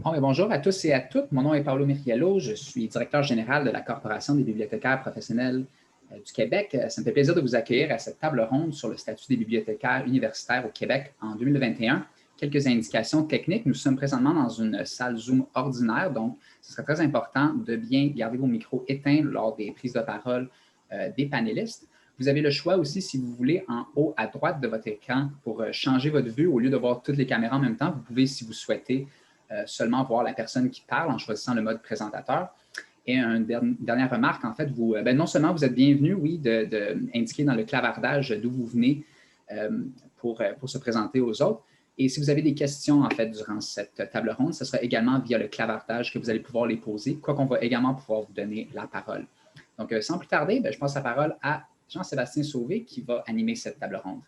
Bonjour à tous et à toutes. Mon nom est Paolo Miriello. Je suis directeur général de la Corporation des bibliothécaires professionnels du Québec. Ça me fait plaisir de vous accueillir à cette table ronde sur le statut des bibliothécaires universitaires au Québec en 2021. Quelques indications techniques. Nous sommes présentement dans une salle Zoom ordinaire, donc ce serait très important de bien garder vos micros éteints lors des prises de parole des panélistes. Vous avez le choix aussi, si vous voulez, en haut à droite de votre écran pour changer votre vue. Au lieu de voir toutes les caméras en même temps, vous pouvez, si vous souhaitez, seulement voir la personne qui parle en choisissant le mode présentateur. Et une dernière remarque, en fait, non seulement vous êtes bienvenu, oui, d'indiquer dans le clavardage d'où vous venez pour se présenter aux autres. Et si vous avez des questions, en fait, durant cette table ronde, ce sera également via le clavardage que vous allez pouvoir les poser, quoi qu'on va également pouvoir vous donner la parole. Donc, sans plus tarder, je passe la parole à Jean-Sébastien Sauvé qui va animer cette table ronde.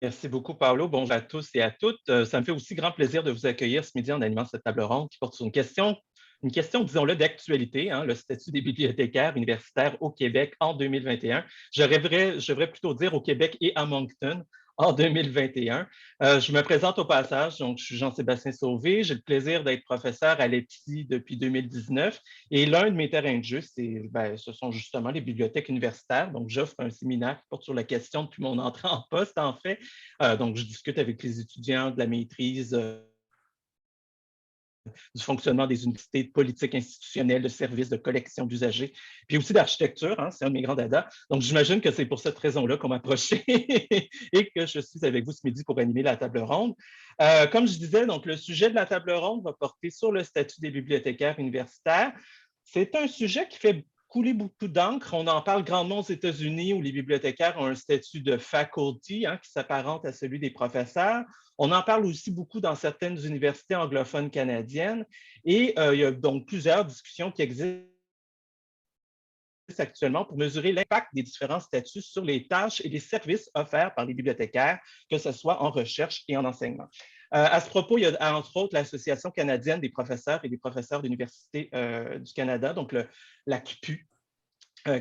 Merci beaucoup, Paolo. Bonjour à tous et à toutes. Ça me fait aussi grand plaisir de vous accueillir ce midi en animant cette table ronde qui porte sur une question, disons-le, d'actualité, le statut des bibliothécaires universitaires au Québec en 2021. Je devrais plutôt dire au Québec et à Moncton en 2021. Je me présente au passage, donc je suis Jean-Sébastien Sauvé. J'ai le plaisir d'être professeur à l'EPSI depuis 2019 et l'un de mes terrains de jeu, ce sont justement les bibliothèques universitaires. Donc, j'offre un séminaire qui porte sur la question depuis mon entrée en poste, en fait. Donc, je discute avec les étudiants de la maîtrise du fonctionnement des unités de politique institutionnelle, de services, de collection d'usagers, puis aussi d'architecture, c'est un de mes grands dadas. Donc, j'imagine que c'est pour cette raison-là qu'on m'a approché et que je suis avec vous ce midi pour animer la table ronde. Comme je disais, donc, le sujet de la table ronde va porter sur le statut des bibliothécaires universitaires. C'est un sujet qui fait couler beaucoup d'encre. On en parle grandement aux États-Unis où les bibliothécaires ont un statut de faculty qui s'apparente à celui des professeurs. On en parle aussi beaucoup dans certaines universités anglophones canadiennes et il y a donc plusieurs discussions qui existent actuellement pour mesurer l'impact des différents statuts sur les tâches et les services offerts par les bibliothécaires, que ce soit en recherche et en enseignement. À ce propos, il y a entre autres l'Association canadienne des professeurs et des professeurs d'université du Canada, donc l'ACPU,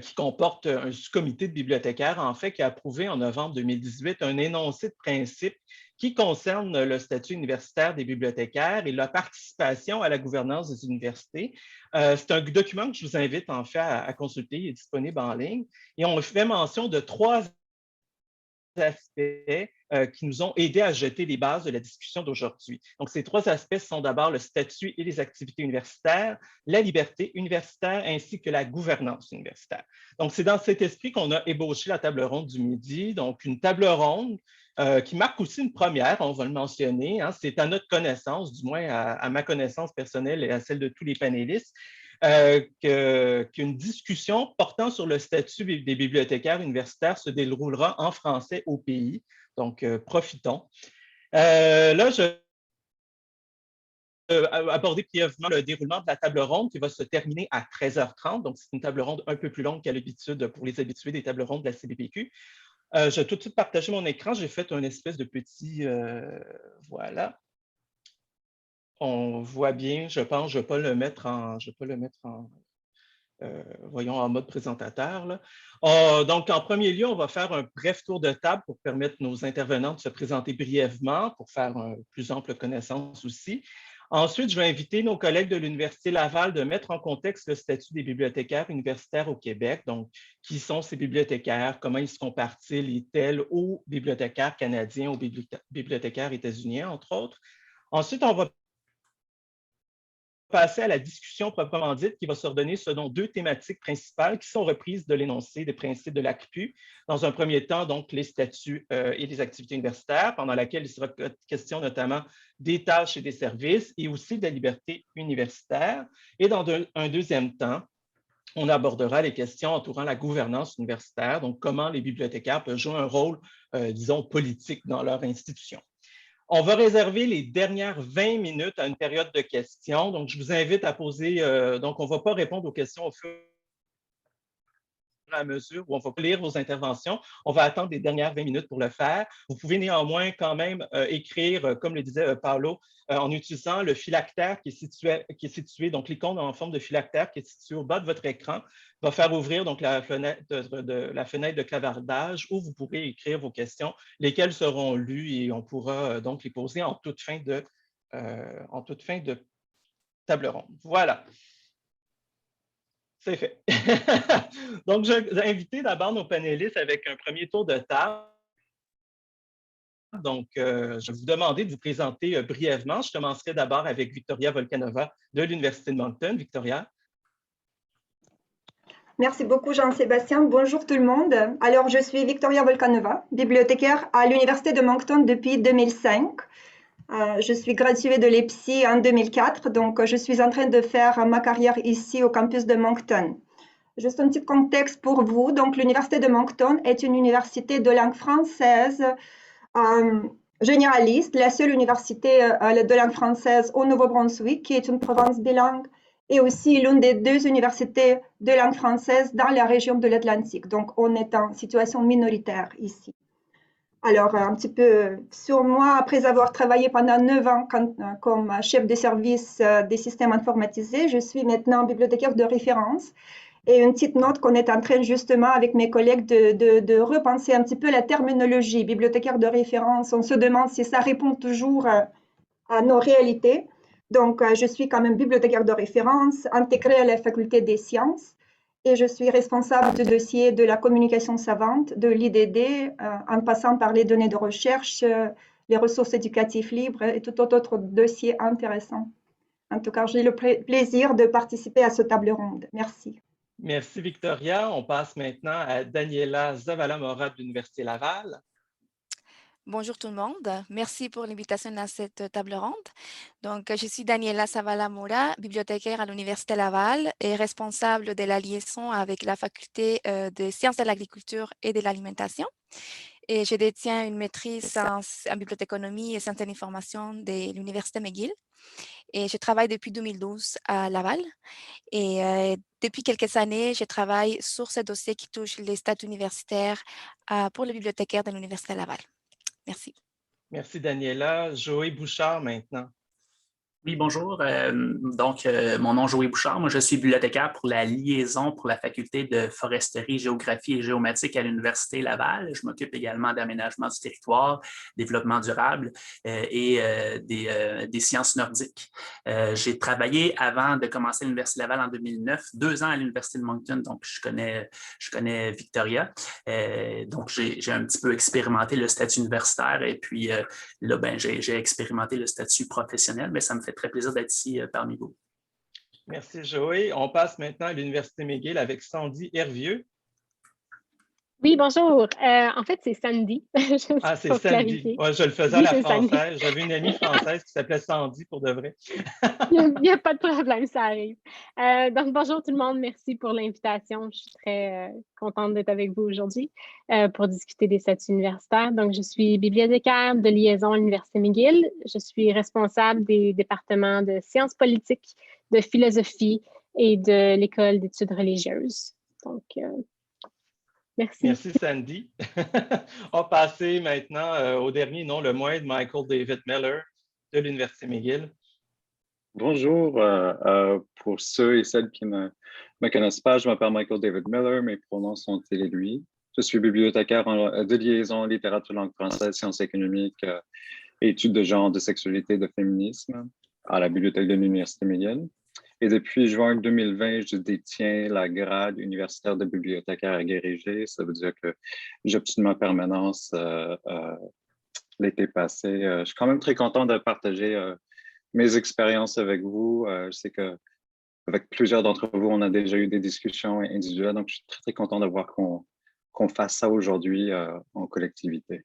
qui comporte un sous-comité de bibliothécaires, en fait, qui a approuvé en novembre 2018 un énoncé de principe qui concerne le statut universitaire des bibliothécaires et la participation à la gouvernance des universités. C'est un document que je vous invite, en fait, à consulter. Il est disponible en ligne. Et on fait mention de 3 aspects qui nous ont aidés à jeter les bases de la discussion d'aujourd'hui. Donc, ces 3 aspects sont d'abord le statut et les activités universitaires, la liberté universitaire ainsi que la gouvernance universitaire. Donc, c'est dans cet esprit qu'on a ébauché la table ronde du midi. Donc, une table ronde qui marque aussi une première, on va le mentionner. C'est à notre connaissance, du moins à ma connaissance personnelle et à celle de tous les panélistes, qu'une discussion portant sur le statut des bibliothécaires universitaires se déroulera en français au pays. Donc, profitons. Là, je vais aborder brièvement le déroulement de la table ronde qui va se terminer à 13h30. Donc, c'est une table ronde un peu plus longue qu'à l'habitude pour les habitués des tables rondes de la CBPQ. Je vais tout de suite partager mon écran. J'ai fait un espèce de petit... voilà. On voit bien, je pense, je ne vais pas le mettre en... voyons, en mode présentateur. Là. Donc, en premier lieu, on va faire un bref tour de table pour permettre nos intervenants de se présenter brièvement, pour faire une plus ample connaissance aussi. Ensuite, je vais inviter nos collègues de l'Université Laval de mettre en contexte le statut des bibliothécaires universitaires au Québec. Donc, qui sont ces bibliothécaires? Comment ils se comparent-ils tels aux bibliothécaires canadiens, aux bibliothécaires états-uniens, entre autres? Ensuite, on va passer à la discussion proprement dite qui va se redonner selon 2 thématiques principales qui sont reprises de l'énoncé des principes de l'ACPU. Dans un premier temps, donc, les statuts et les activités universitaires, pendant laquelle il sera question notamment des tâches et des services et aussi de la liberté universitaire. Et dans un deuxième temps, on abordera les questions entourant la gouvernance universitaire, donc comment les bibliothécaires peuvent jouer un rôle, disons, politique dans leur institution. On va réserver les dernières 20 minutes à une période de questions. Donc, je vous invite à poser, donc on ne va pas répondre aux questions au fur à mesure où on va lire vos interventions. On va attendre les dernières 20 minutes pour le faire. Vous pouvez néanmoins quand même écrire, comme le disait Paolo, en utilisant le phylactère qui est situé, donc l'icône en forme de phylactère qui est située au bas de votre écran, va faire ouvrir donc la fenêtre de clavardage où vous pourrez écrire vos questions, lesquelles seront lues et on pourra donc les poser en toute fin de table ronde. Voilà. C'est fait. Donc, je vais inviter d'abord nos panélistes avec un premier tour de table. Donc, je vais vous demander de vous présenter brièvement. Je commencerai d'abord avec Victoria Volkanova de l'Université de Moncton. Victoria. Merci beaucoup, Jean-Sébastien. Bonjour tout le monde. Alors, je suis Victoria Volkanova, bibliothécaire à l'Université de Moncton depuis 2005. Je suis graduée de l'EPSI en 2004, donc je suis en train de faire ma carrière ici au campus de Moncton. Juste un petit contexte pour vous. Donc, l'Université de Moncton est une université de langue française généraliste, la seule université de langue française au Nouveau-Brunswick, qui est une province bilingue, et aussi l'une des 2 universités de langue française dans la région de l'Atlantique. Donc, on est en situation minoritaire ici. Alors, un petit peu sur moi, après avoir travaillé pendant 9 ans comme chef de service des systèmes informatisés, je suis maintenant bibliothécaire de référence. Et une petite note qu'on est en train justement avec mes collègues de repenser un petit peu la terminologie bibliothécaire de référence. On se demande si ça répond toujours à nos réalités. Donc, je suis quand même bibliothécaire de référence, intégrée à la faculté des sciences. Et je suis responsable du dossier de la communication savante, de l'IDD, en passant par les données de recherche, les ressources éducatives libres et tout autre dossier intéressant. En tout cas, j'ai le plaisir de participer à cette table ronde. Merci. Merci, Victoria. On passe maintenant à Daniela Zavala-Mora de l'Université Laval. Bonjour tout le monde. Merci pour l'invitation à cette table ronde. Donc, je suis Daniela Zavala-Mora, bibliothécaire à l'Université Laval et responsable de la liaison avec la faculté de sciences de l'agriculture et de l'alimentation. Et je détiens une maîtrise en bibliothéconomie et sciences de l'information de l'Université McGill. Et je travaille depuis 2012 à Laval. Et depuis quelques années, je travaille sur ce dossier qui touche les statuts universitaires pour les bibliothécaires de l'Université Laval. Merci. Merci, Daniela. Joël Bouchard maintenant. Oui, bonjour. Mon nom est Joël Bouchard. Moi, je suis bibliothécaire pour la liaison pour la faculté de foresterie, géographie et géomatique à l'Université Laval. Je m'occupe également d'aménagement du territoire, développement durable des sciences nordiques. J'ai travaillé avant de commencer à l'Université Laval en 2009, 2 ans à l'Université de Moncton, donc je connais Victoria. Donc, j'ai un petit peu expérimenté le statut universitaire et puis là, j'ai expérimenté le statut professionnel, mais ça me fait très plaisir d'être ici parmi vous. Merci, Joël. On passe maintenant à l'Université McGill avec Sandy Hervieux. Oui, bonjour. En fait, c'est Sandy. C'est Sandy. Ouais, je le faisais à la française. J'avais une amie française qui s'appelait Sandy pour de vrai. Il n'y a pas de problème, ça arrive. Donc, bonjour tout le monde. Merci pour l'invitation. Je suis très contente d'être avec vous aujourd'hui pour discuter des statuts universitaires. Donc, je suis bibliothécaire de liaison à l'Université McGill. Je suis responsable des départements de sciences politiques, de philosophie et de l'École d'études religieuses. Donc, merci. Merci, Sandy. On va passer maintenant au dernier, non le moindre, Michael David Miller de l'Université McGill. Bonjour. Pour ceux et celles qui ne me connaissent pas, je m'appelle Michael David Miller. Mes pronoms sont il et lui. Je suis bibliothécaire de liaison littérature langue française, sciences économiques, études de genre, de sexualité, de féminisme à la bibliothèque de l'Université McGill. Et depuis juin 2020, je détiens la grade universitaire de bibliothécaire agrégé. Ça veut dire que j'ai obtenu ma permanence l'été passé. Je suis quand même très content de partager mes expériences avec vous. Je sais qu'avec plusieurs d'entre vous, on a déjà eu des discussions individuelles. Donc, je suis très, très content de voir qu'on fasse ça aujourd'hui en collectivité.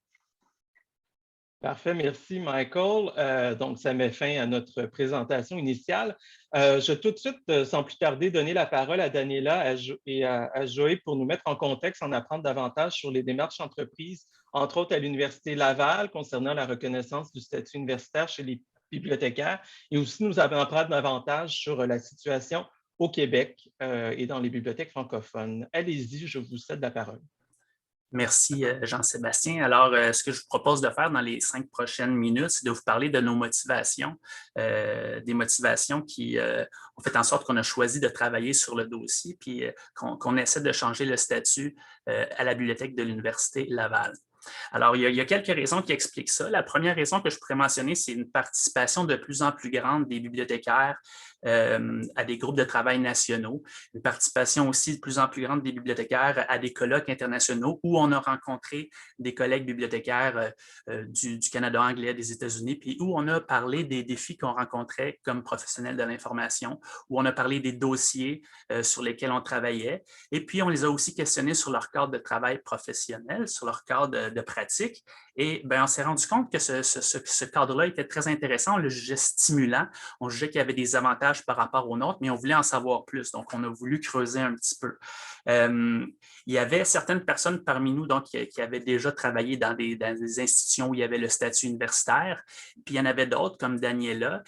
Parfait, merci Michael. Donc, ça met fin à notre présentation initiale. Je vais tout de suite, sans plus tarder, donner la parole à Daniela et à Joël pour nous mettre en contexte, en apprendre davantage sur les démarches entreprises, entre autres à l'Université Laval, concernant la reconnaissance du statut universitaire chez les bibliothécaires, et aussi nous apprendre davantage sur la situation au Québec et dans les bibliothèques francophones. Allez-y, je vous cède la parole. Merci, Jean-Sébastien. Alors, ce que je vous propose de faire dans les 5 prochaines minutes, c'est de vous parler de nos motivations, des motivations qui ont fait en sorte qu'on a choisi de travailler sur le dossier, puis qu'on essaie de changer le statut à la bibliothèque de l'Université Laval. Alors, il y a quelques raisons qui expliquent ça. La première raison que je pourrais mentionner, c'est une participation de plus en plus grande des bibliothécaires à des groupes de travail nationaux, une participation aussi de plus en plus grande des bibliothécaires à des colloques internationaux où on a rencontré des collègues bibliothécaires du Canada anglais, des États-Unis, puis où on a parlé des défis qu'on rencontrait comme professionnels de l'information, où on a parlé des dossiers sur lesquels on travaillait, et puis on les a aussi questionnés sur leur cadre de travail professionnel, sur leur cadre de pratique. Et bien, on s'est rendu compte que ce cadre-là était très intéressant, on le jugeait stimulant, on jugeait qu'il y avait des avantages par rapport aux nôtres, mais on voulait en savoir plus, donc on a voulu creuser un petit peu. Il y avait certaines personnes parmi nous donc, qui avaient déjà travaillé dans des institutions où il y avait le statut universitaire, puis il y en avait d'autres comme Daniela,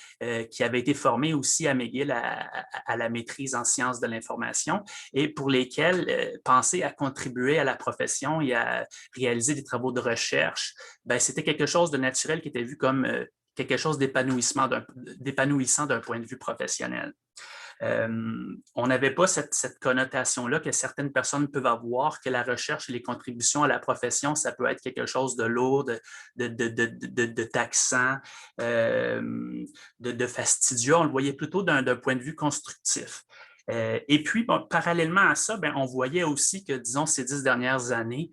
qui avait été formée aussi à McGill à la maîtrise en sciences de l'information et pour lesquelles penser à contribuer à la profession et à réaliser des travaux de recherche, ben, c'était quelque chose de naturel qui était vu comme quelque chose d'épanouissant d'un point de vue professionnel. On n'avait pas cette connotation-là que certaines personnes peuvent avoir, que la recherche et les contributions à la profession, ça peut être quelque chose de lourd, de taxant, de fastidieux. On le voyait plutôt d'un point de vue constructif. Et puis, bon, parallèlement à ça, ben, on voyait aussi que, disons, ces 10 dernières années,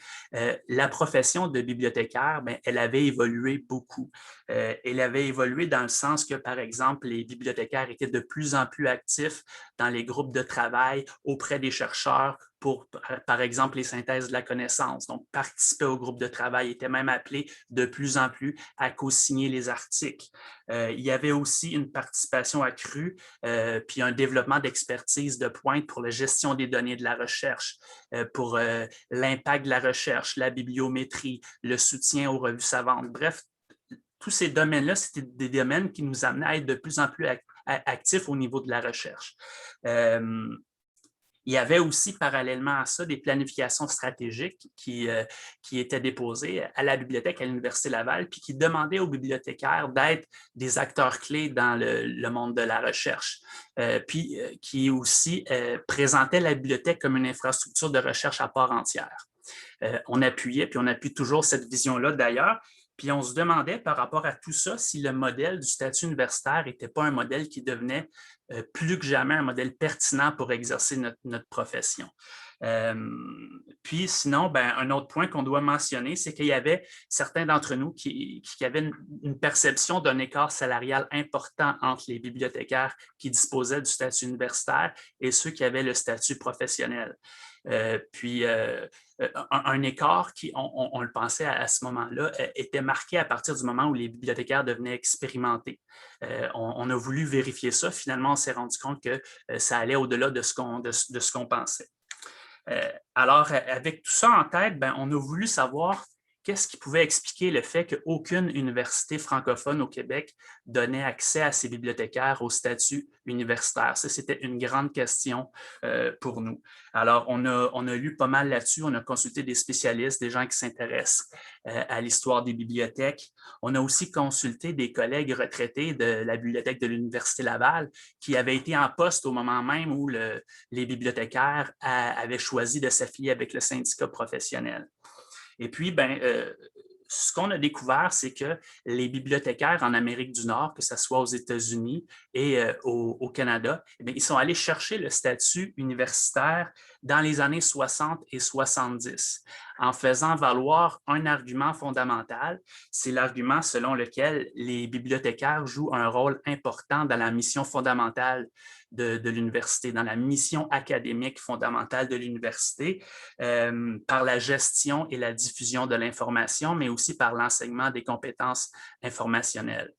la profession de bibliothécaire, ben, elle avait évolué beaucoup. Elle avait évolué dans le sens que, par exemple, les bibliothécaires étaient de plus en plus actifs dans les groupes de travail auprès des chercheurs pour, par exemple, les synthèses de la connaissance. Donc, participer au groupe de travail était même appelé de plus en plus à co-signer les articles. Il y avait aussi une participation accrue, puis un développement d'expertise de pointe pour la gestion des données de la recherche, pour l'impact de la recherche, la bibliométrie, le soutien aux revues savantes. Bref, tous ces domaines-là, c'était des domaines qui nous amenaient à être de plus en plus actifs au niveau de la recherche. Il y avait aussi, parallèlement à ça, des planifications stratégiques qui étaient déposées à la bibliothèque à l'Université Laval, puis qui demandaient aux bibliothécaires d'être des acteurs clés dans le monde de la recherche, puis qui aussi présentaient la bibliothèque comme une infrastructure de recherche à part entière. On appuyait, puis on appuie toujours cette vision-là d'ailleurs. Puis on se demandait par rapport à tout ça si le modèle du statut universitaire n'était pas un modèle qui devenait plus que jamais un modèle pertinent pour exercer notre profession. Puis sinon, ben, un autre point qu'on doit mentionner, c'est qu'il y avait certains d'entre nous qui avaient une perception d'un écart salarial important entre les bibliothécaires qui disposaient du statut universitaire et ceux qui avaient le statut professionnel. Puis un écart qui, on le pensait à ce moment-là, était marqué à partir du moment où les bibliothécaires devenaient expérimentés. On a voulu vérifier ça. Finalement, on s'est rendu compte que ça allait au-delà de ce qu'on pensait. Alors, avec tout ça en tête, ben, on a voulu savoir qu'est-ce qui pouvait expliquer le fait qu'aucune université francophone au Québec donnait accès à ses bibliothécaires au statut universitaire. Ça, c'était une grande question pour nous. Alors, on a lu pas mal là-dessus. On a consulté des spécialistes, des gens qui s'intéressent à l'histoire des bibliothèques. On a aussi consulté des collègues retraités de la bibliothèque de l'Université Laval qui avaient été en poste au moment même où les bibliothécaires avaient choisi de s'affilier avec le syndicat professionnel. Et puis, ben, ce qu'on a découvert, c'est que les bibliothécaires en Amérique du Nord, que ce soit aux États-Unis et au Canada, eh bien, ils sont allés chercher le statut universitaire dans les années 60 et 70 en faisant valoir un argument fondamental. C'est l'argument selon lequel les bibliothécaires jouent un rôle important dans la mission fondamentale de l'université, dans la mission académique fondamentale de l'université, par la gestion et la diffusion de l'information, mais aussi par l'enseignement des compétences informationnelles.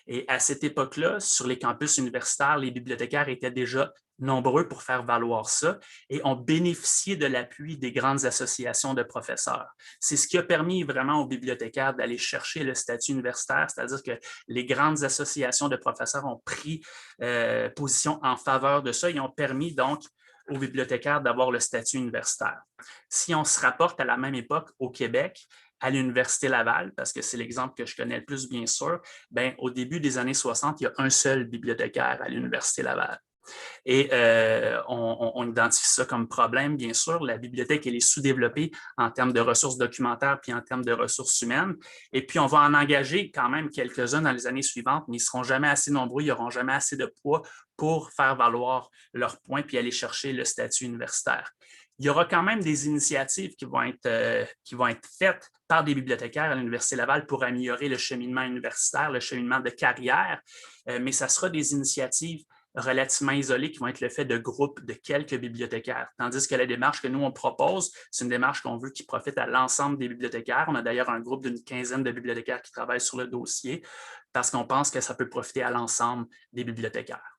Et à cette époque-là, sur les campus universitaires, les bibliothécaires étaient déjà nombreux pour faire valoir ça et ont bénéficié de l'appui des grandes associations de professeurs. C'est ce qui a permis vraiment aux bibliothécaires d'aller chercher le statut universitaire, c'est-à-dire que les grandes associations de professeurs ont pris position en faveur de ça et ont permis donc aux bibliothécaires d'avoir le statut universitaire. Si on se rapporte à la même époque au Québec, à l'Université Laval, parce que c'est l'exemple que je connais le plus, bien sûr, bien, au début des années 60, il y a un seul bibliothécaire à l'Université Laval. Et on identifie ça comme problème, bien sûr. La bibliothèque, elle est sous-développée en termes de ressources documentaires puis en termes de ressources humaines. Et puis, on va en engager quand même quelques-uns dans les années suivantes, mais ils ne seront jamais assez nombreux, ils n'auront jamais assez de poids pour faire valoir leurs points puis aller chercher le statut universitaire. Il y aura quand même des initiatives qui vont être faites par des bibliothécaires à l'Université Laval pour améliorer le cheminement universitaire, le cheminement de carrière, mais ça sera des initiatives relativement isolées qui vont être le fait de groupes de quelques bibliothécaires. Tandis que la démarche que nous, on propose, c'est une démarche qu'on veut qui profite à l'ensemble des bibliothécaires. On a d'ailleurs un groupe d'une quinzaine de bibliothécaires qui travaillent sur le dossier parce qu'on pense que ça peut profiter à l'ensemble des bibliothécaires.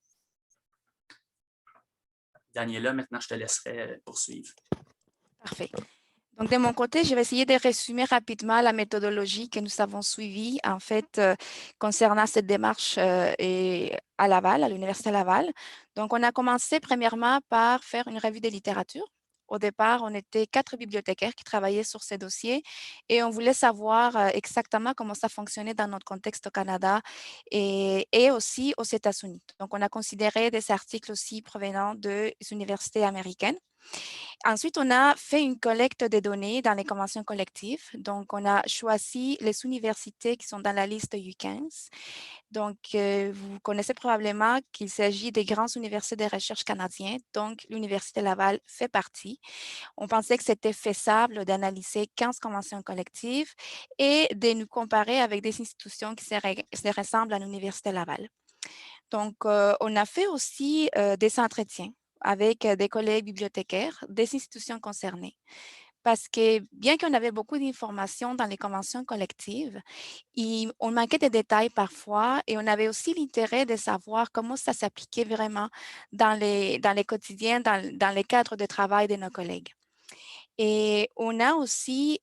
Daniela, maintenant, je te laisserai poursuivre. Parfait. Donc, de mon côté, je vais essayer de résumer rapidement la méthodologie que nous avons suivie, en fait, concernant cette démarche à Laval, à l'Université Laval. Donc, on a commencé premièrement par faire une revue de littérature. Au départ, on était 4 bibliothécaires qui travaillaient sur ces dossiers et on voulait savoir exactement comment ça fonctionnait dans notre contexte au Canada et aussi aux États-Unis. Donc, on a considéré des articles aussi provenant des universités américaines. Ensuite, on a fait une collecte de données dans les conventions collectives. Donc, on a choisi les universités qui sont dans la liste U15. Donc, vous connaissez probablement qu'il s'agit des grandes universités de recherche canadiennes. Donc, l'Université Laval fait partie. On pensait que c'était faisable d'analyser 15 conventions collectives et de nous comparer avec des institutions qui se ressemblent à l'Université Laval. Donc, on a fait aussi des entretiens avec des collègues bibliothécaires des institutions concernées. Parce que bien qu'on avait beaucoup d'informations dans les conventions collectives, on manquait de détails parfois et on avait aussi l'intérêt de savoir comment ça s'appliquait vraiment dans les quotidiens, dans les cadres de travail de nos collègues. Et on a aussi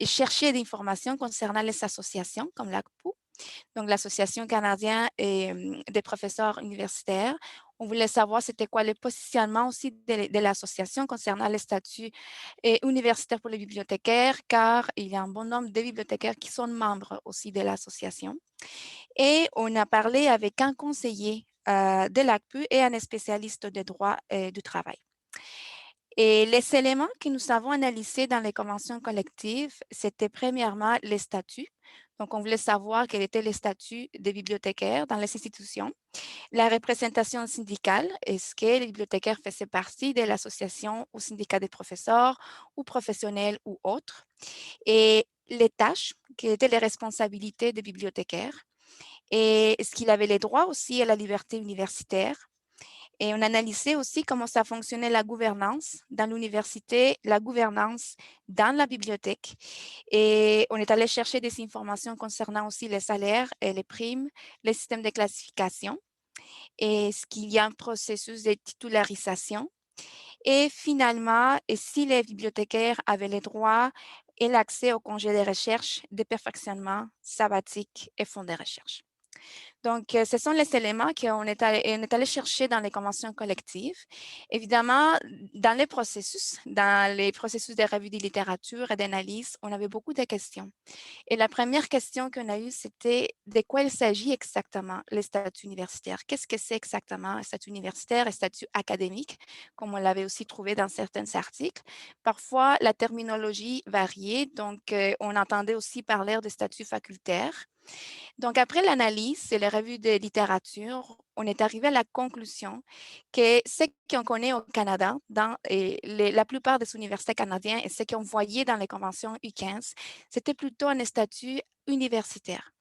cherché des informations concernant les associations comme l'ACPU, donc l'Association canadienne des professeurs universitaires. On voulait savoir c'était quoi le positionnement aussi de l'association concernant les statuts universitaires pour les bibliothécaires, car il y a un bon nombre de bibliothécaires qui sont membres aussi de l'association. Et on a parlé avec un conseiller de l'ACPU et un spécialiste de droit du travail. Et les éléments que nous avons analysés dans les conventions collectives, c'était premièrement les statuts. Donc, on voulait savoir quel était le statut des bibliothécaires dans les institutions. La représentation syndicale, est-ce que les bibliothécaires faisaient partie de l'association ou syndicat des professeurs ou professionnels ou autres. Et les tâches, quelles étaient les responsabilités des bibliothécaires. Et est-ce qu'il avait les droits aussi à la liberté universitaire. Et on analysait aussi comment ça fonctionnait la gouvernance dans l'université, la gouvernance dans la bibliothèque. Et on est allé chercher des informations concernant aussi les salaires et les primes, les systèmes de classification. Et est-ce qu'il y a un processus de titularisation? Et finalement, si les bibliothécaires avaient les droits et l'accès au congé de recherche, de perfectionnement, sabbatique et fonds de recherche. Donc, ce sont les éléments qu'on est allé chercher dans les conventions collectives. Évidemment, dans les processus de revue de littérature et d'analyse, on avait beaucoup de questions. Et la première question qu'on a eue, c'était de quoi il s'agit exactement, les statuts universitaires. Qu'est-ce que c'est exactement un statut universitaire et statut académique, comme on l'avait aussi trouvé dans certains articles. Parfois, la terminologie variait, donc on entendait aussi parler de statut facultaire. Donc, après l'analyse et les revues de littérature, on est arrivé à la conclusion que ce qu'on connaît au Canada, dans la plupart des universités canadiennes et ce qu'on voyait dans les conventions U15, c'était plutôt un statut universitaire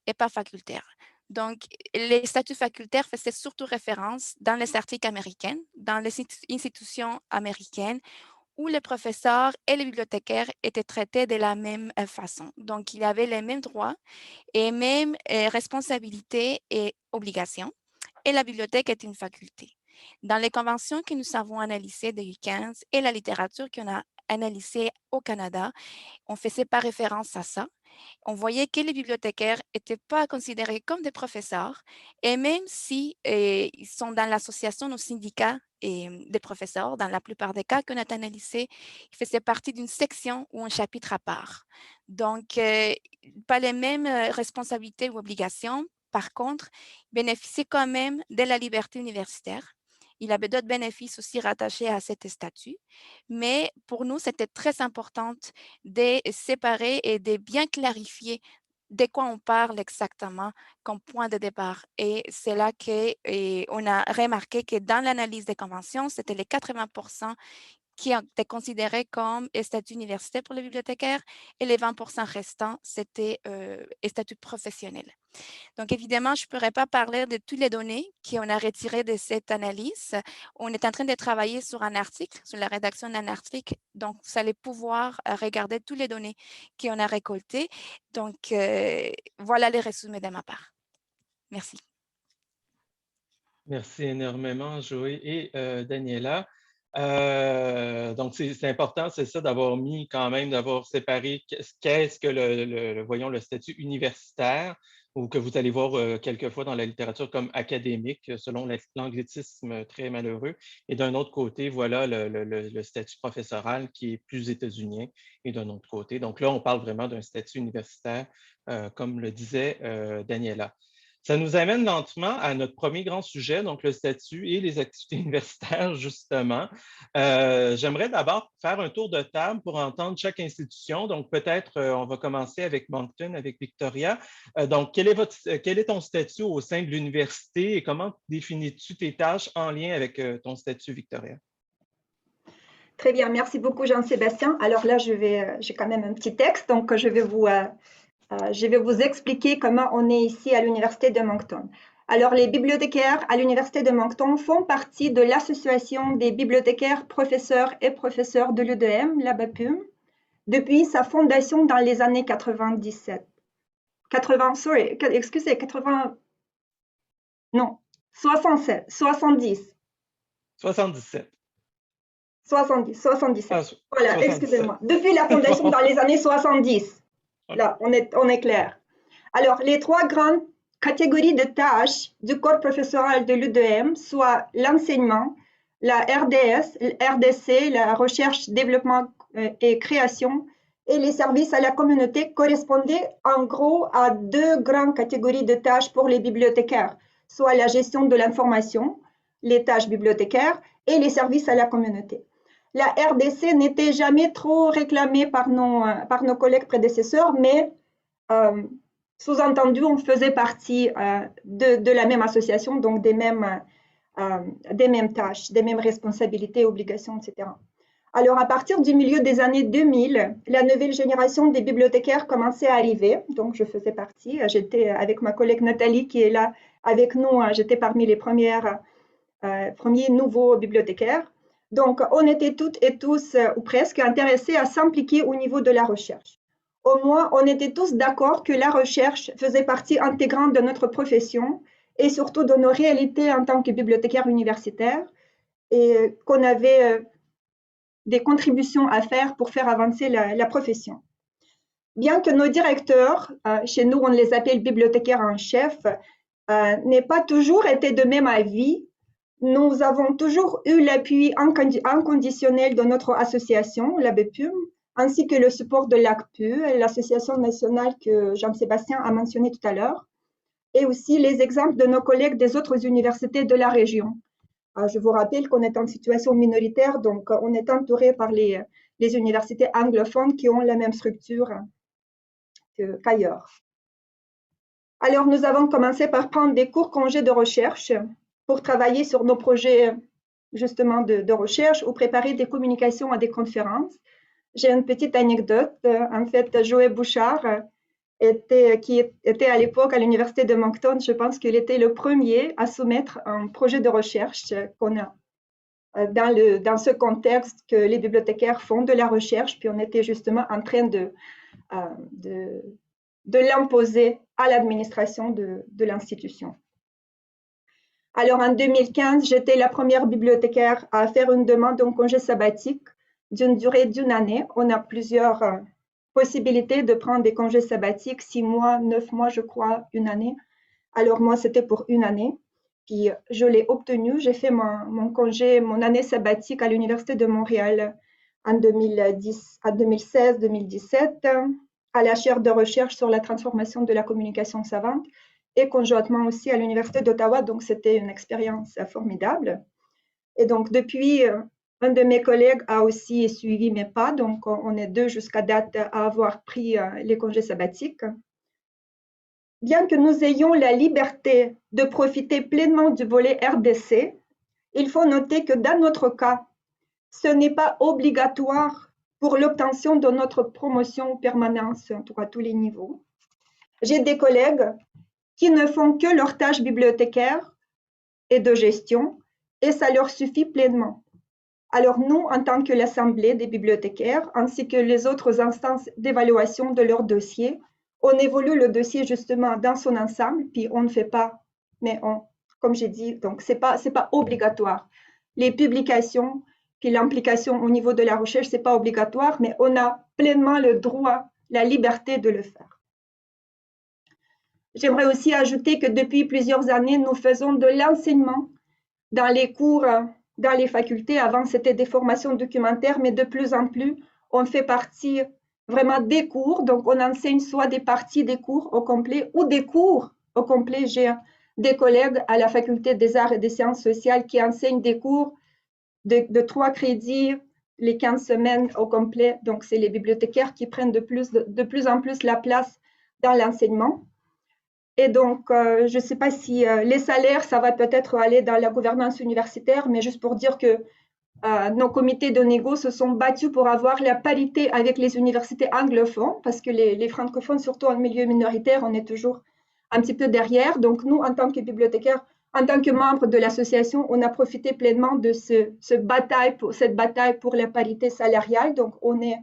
et pas facultaire. Donc, les statuts facultaires faisaient surtout référence dans les articles américains, dans les institutions américaines, où les professeurs et les bibliothécaires étaient traités de la même façon. Donc, il y avait les mêmes droits et mêmes responsabilités et obligations. Et la bibliothèque est une faculté. Dans les conventions que nous avons analysées de 2015 et la littérature qu'on a analysée au Canada, on faisait pas référence à ça. On voyait que les bibliothécaires n'étaient pas considérés comme des professeurs et même si ils sont dans l'association, nos syndicats des professeurs, dans la plupart des cas qu'on a analysés, ils faisaient partie d'une section ou un chapitre à part. Donc, pas les mêmes responsabilités ou obligations. Par contre, ils bénéficiaient quand même de la liberté universitaire. Il avait d'autres bénéfices aussi rattachés à cet statut. Mais pour nous, c'était très important de séparer et de bien clarifier de quoi on parle exactement comme point de départ. Et c'est là qu'on a remarqué que dans l'analyse des conventions, c'était les 80% qui ont été considérés comme statut universitaire pour les bibliothécaires et les 20% restants, c'était statut professionnel. Donc, évidemment, je ne pourrais pas parler de toutes les données qu'on a retirées de cette analyse. On est en train de travailler sur un article, sur la rédaction d'un article. Donc, vous allez pouvoir regarder toutes les données qu'on a récoltées. Donc, voilà les résumés de ma part. Merci. Merci énormément, Joël et Daniela. Donc, c'est important, c'est ça, d'avoir mis quand même, d'avoir séparé qu'est-ce que voyons, le statut universitaire, ou que vous allez voir quelquefois dans la littérature comme académique, selon l'anglicisme très malheureux. Et d'un autre côté, voilà le statut professoral qui est plus états-unien, et d'un autre côté. Donc là, on parle vraiment d'un statut universitaire, comme le disait Daniela. Ça nous amène lentement à notre premier grand sujet, donc le statut et les activités universitaires, justement. J'aimerais d'abord faire un tour de table pour entendre chaque institution. Donc, peut-être on va commencer avec Moncton, avec Victoria. Donc, quel est ton statut au sein de l'université et comment définis-tu tes tâches en lien avec ton statut, Victoria? Très bien, merci beaucoup Jean-Sébastien. Alors là, j'ai quand même un petit texte, donc je vais vous expliquer comment on est ici à l'Université de Moncton. Alors, les bibliothécaires à l'Université de Moncton font partie de l'Association des bibliothécaires, professeurs et professeurs de l'UDM, la BAPUM, depuis sa fondation dans les années 97. 77. 77. Ah, Voilà, 77. excusez-moi. Depuis la fondation dans les années 70. Là, on est clair. Alors, les trois grandes catégories de tâches du corps professoral de l'UDM, soit l'enseignement, la RDS, RDC, la recherche, développement et création, et les services à la communauté, correspondaient en gros à deux grandes catégories de tâches pour les bibliothécaires, soit la gestion de l'information, les tâches bibliothécaires, et les services à la communauté. La RDC n'était jamais trop réclamée par nos collègues prédécesseurs, mais sous-entendu, on faisait partie de la même association, donc des mêmes tâches, des mêmes responsabilités, obligations, etc. Alors, à partir du milieu des années 2000, la nouvelle génération des bibliothécaires commençait à arriver, donc je faisais partie. J'étais avec ma collègue Nathalie qui est là avec nous, j'étais parmi les premiers nouveaux bibliothécaires. Donc, on était toutes et tous, ou presque, intéressés à s'impliquer au niveau de la recherche. Au moins, on était tous d'accord que la recherche faisait partie intégrante de notre profession et surtout de nos réalités en tant que bibliothécaires universitaires et qu'on avait des contributions à faire pour faire avancer la profession. Bien que nos directeurs, chez nous on les appelle bibliothécaires en chef, n'aient pas toujours été de même avis, nous avons toujours eu l'appui inconditionnel de notre association, la BPUM, ainsi que le support de l'ACPU, l'association nationale que Jean-Sébastien a mentionné tout à l'heure, et aussi les exemples de nos collègues des autres universités de la région. Je vous rappelle qu'on est en situation minoritaire, donc on est entouré par les universités anglophones qui ont la même structure qu'ailleurs. Alors, nous avons commencé par prendre des courts congés de recherche pour travailler sur nos projets justement de recherche ou préparer des communications à des conférences. J'ai une petite anecdote. En fait, Joël Bouchard, qui était à l'époque à l'Université de Moncton, je pense qu'il était le premier à soumettre un projet de recherche qu'on a dans ce contexte que les bibliothécaires font de la recherche, puis on était justement en train de l'imposer à l'administration de l'institution. Alors, en 2015, j'étais la première bibliothécaire à faire une demande d'un congé sabbatique d'une durée d'1 année. On a plusieurs possibilités de prendre des congés sabbatiques, 6 mois, 9 mois, je crois, 1 année. Alors, moi, c'était pour 1 année. Puis, je l'ai obtenu. J'ai fait mon congé, mon année sabbatique à l'Université de Montréal en 2016-2017, à la chaire de recherche sur la transformation de la communication savante et conjointement aussi à l'Université d'Ottawa. Donc, c'était une expérience formidable. Et donc, depuis, un de mes collègues a aussi suivi mes pas. Donc, on est 2 jusqu'à date à avoir pris les congés sabbatiques. Bien que nous ayons la liberté de profiter pleinement du volet RDC, il faut noter que dans notre cas, ce n'est pas obligatoire pour l'obtention de notre promotion ou permanence, en tout cas à tous les niveaux. J'ai des collègues qui ne font que leurs tâches bibliothécaires et de gestion, et ça leur suffit pleinement. Alors nous, en tant que l'Assemblée des bibliothécaires, ainsi que les autres instances d'évaluation de leur dossier, on évolue le dossier justement dans son ensemble, puis on ne fait pas, mais comme j'ai dit, donc c'est pas obligatoire. Les publications, puis l'implication au niveau de la recherche, c'est pas obligatoire, mais on a pleinement le droit, la liberté de le faire. J'aimerais aussi ajouter que depuis plusieurs années, nous faisons de l'enseignement dans les cours, dans les facultés. Avant, c'était des formations documentaires, mais de plus en plus, on fait partie vraiment des cours. Donc, on enseigne soit des parties des cours au complet ou des cours au complet. J'ai des collègues à la Faculté des arts et des sciences sociales qui enseignent des cours de 3 crédits les 15 semaines au complet. Donc, c'est les bibliothécaires qui prennent de plus en plus la place dans l'enseignement. Et donc, je ne sais pas si les salaires, ça va peut-être aller dans la gouvernance universitaire, mais juste pour dire que nos comités de négo se sont battus pour avoir la parité avec les universités anglophones, parce que les francophones, surtout en milieu minoritaire, on est toujours un petit peu derrière. Donc, nous, en tant que bibliothécaires, en tant que membres de l'association, on a profité pleinement de cette bataille pour la parité salariale. Donc, on est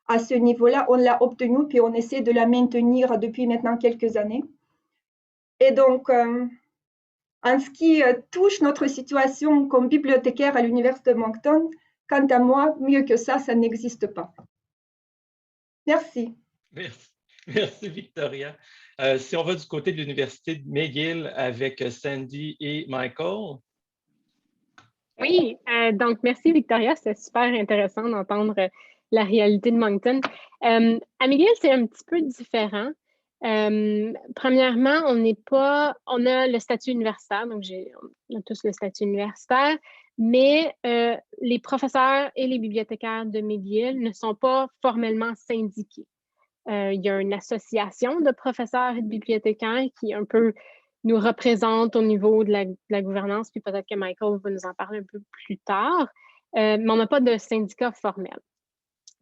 à ce niveau-là, on l'a obtenue, puis on essaie de la maintenir depuis maintenant quelques années. Et donc, en ce qui touche notre situation comme bibliothécaire à l'Université de Moncton, quant à moi, mieux que ça n'existe pas. Merci. Merci Victoria. Si on va du côté de l'Université de McGill avec Sandy et Michael. Oui, donc merci Victoria, c'était super intéressant d'entendre la réalité de Moncton. À McGill, c'est un petit peu différent. Premièrement, on a le statut universitaire, donc on a tous le statut universitaire, mais les professeurs et les bibliothécaires de McGill ne sont pas formellement syndiqués. Il y a une association de professeurs et de bibliothécaires qui un peu nous représente au niveau de la gouvernance, puis peut-être que Michael va nous en parler un peu plus tard, mais on n'a pas de syndicat formel.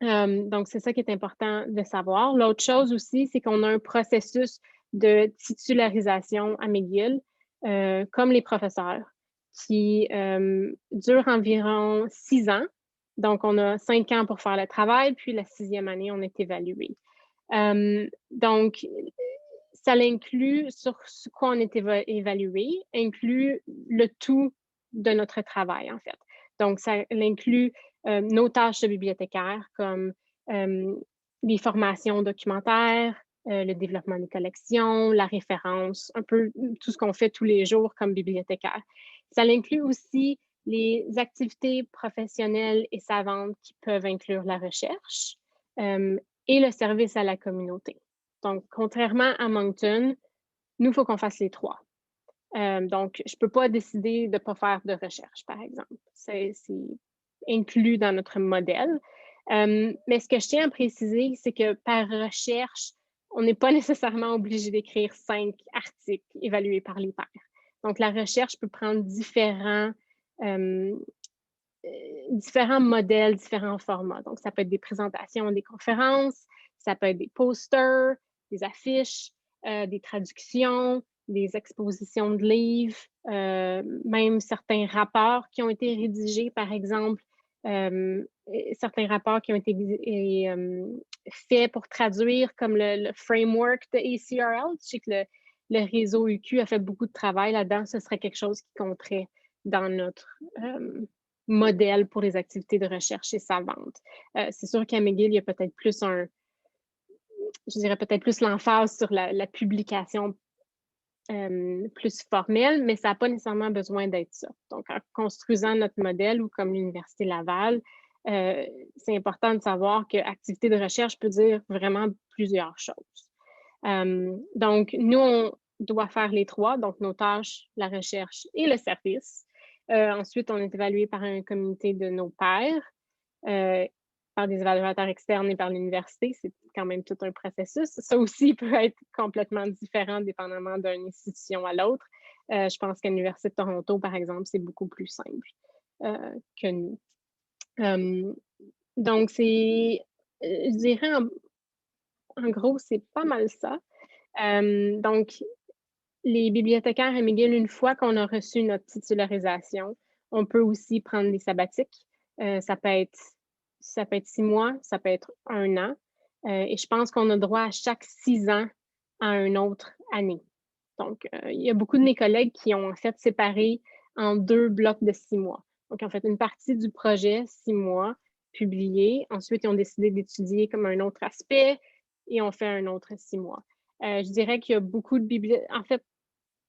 Donc, c'est ça qui est important de savoir. L'autre chose aussi, c'est qu'on a un processus de titularisation à McGill, comme les professeurs, qui dure environ 6 ans. Donc, on a 5 ans pour faire le travail, puis la 6e année, on est évalué. Donc, ça l'inclut sur quoi on est évalué, inclut le tout de notre travail, en fait. Donc, ça inclut nos tâches de bibliothécaire, comme les formations documentaires, le développement des collections, la référence, un peu tout ce qu'on fait tous les jours comme bibliothécaire. Ça inclut aussi les activités professionnelles et savantes qui peuvent inclure la recherche et le service à la communauté. Donc, contrairement à Moncton, nous, il faut qu'on fasse les 3. Donc, je ne peux pas décider de ne pas faire de recherche, par exemple. C'est inclus dans notre modèle. Mais ce que je tiens à préciser, c'est que par recherche, on n'est pas nécessairement obligé d'écrire 5 articles évalués par les pairs. Donc, la recherche peut prendre différents modèles, différents formats. Donc, ça peut être des présentations, des conférences, ça peut être des posters, des affiches, des traductions, des expositions de livres, même certains rapports qui ont été rédigés, par exemple, certains rapports qui ont été faits pour traduire, comme le framework de ACRL. Je sais que le réseau UQ a fait beaucoup de travail là-dedans. Ce serait quelque chose qui compterait dans notre modèle pour les activités de recherche et savantes. C'est sûr qu'à McGill, il y a peut-être plus je dirais peut-être plus l'emphase sur la publication plus formelle, mais ça n'a pas nécessairement besoin d'être ça. Donc, en construisant notre modèle ou comme l'Université Laval, c'est important de savoir que activité de recherche peut dire vraiment plusieurs choses. Donc, nous, on doit faire les trois, donc nos tâches, la recherche et le service. Ensuite, on est évalué par un comité de nos pairs, par des évaluateurs externes et par l'université. C'est quand même tout un processus. Ça aussi peut être complètement différent dépendamment d'une institution à l'autre. Je pense qu'à l'Université de Toronto, par exemple, c'est beaucoup plus simple que nous. Donc, je dirais, en gros, c'est pas mal ça. Donc, les bibliothécaires à McGill, une fois qu'on a reçu notre titularisation, on peut aussi prendre des sabbatiques. Ça peut être 6 mois, ça peut être 1 an. Et je pense qu'on a droit à chaque 6 ans à une autre année. Donc, il y a beaucoup de mes collègues qui ont en fait séparé en 2 blocs de 6 mois. Donc, en fait, une partie du projet, 6 mois, publié. Ensuite, ils ont décidé d'étudier comme un autre aspect et on fait un autre 6 mois. Je dirais qu'il y a beaucoup de bibliothécaires. En fait,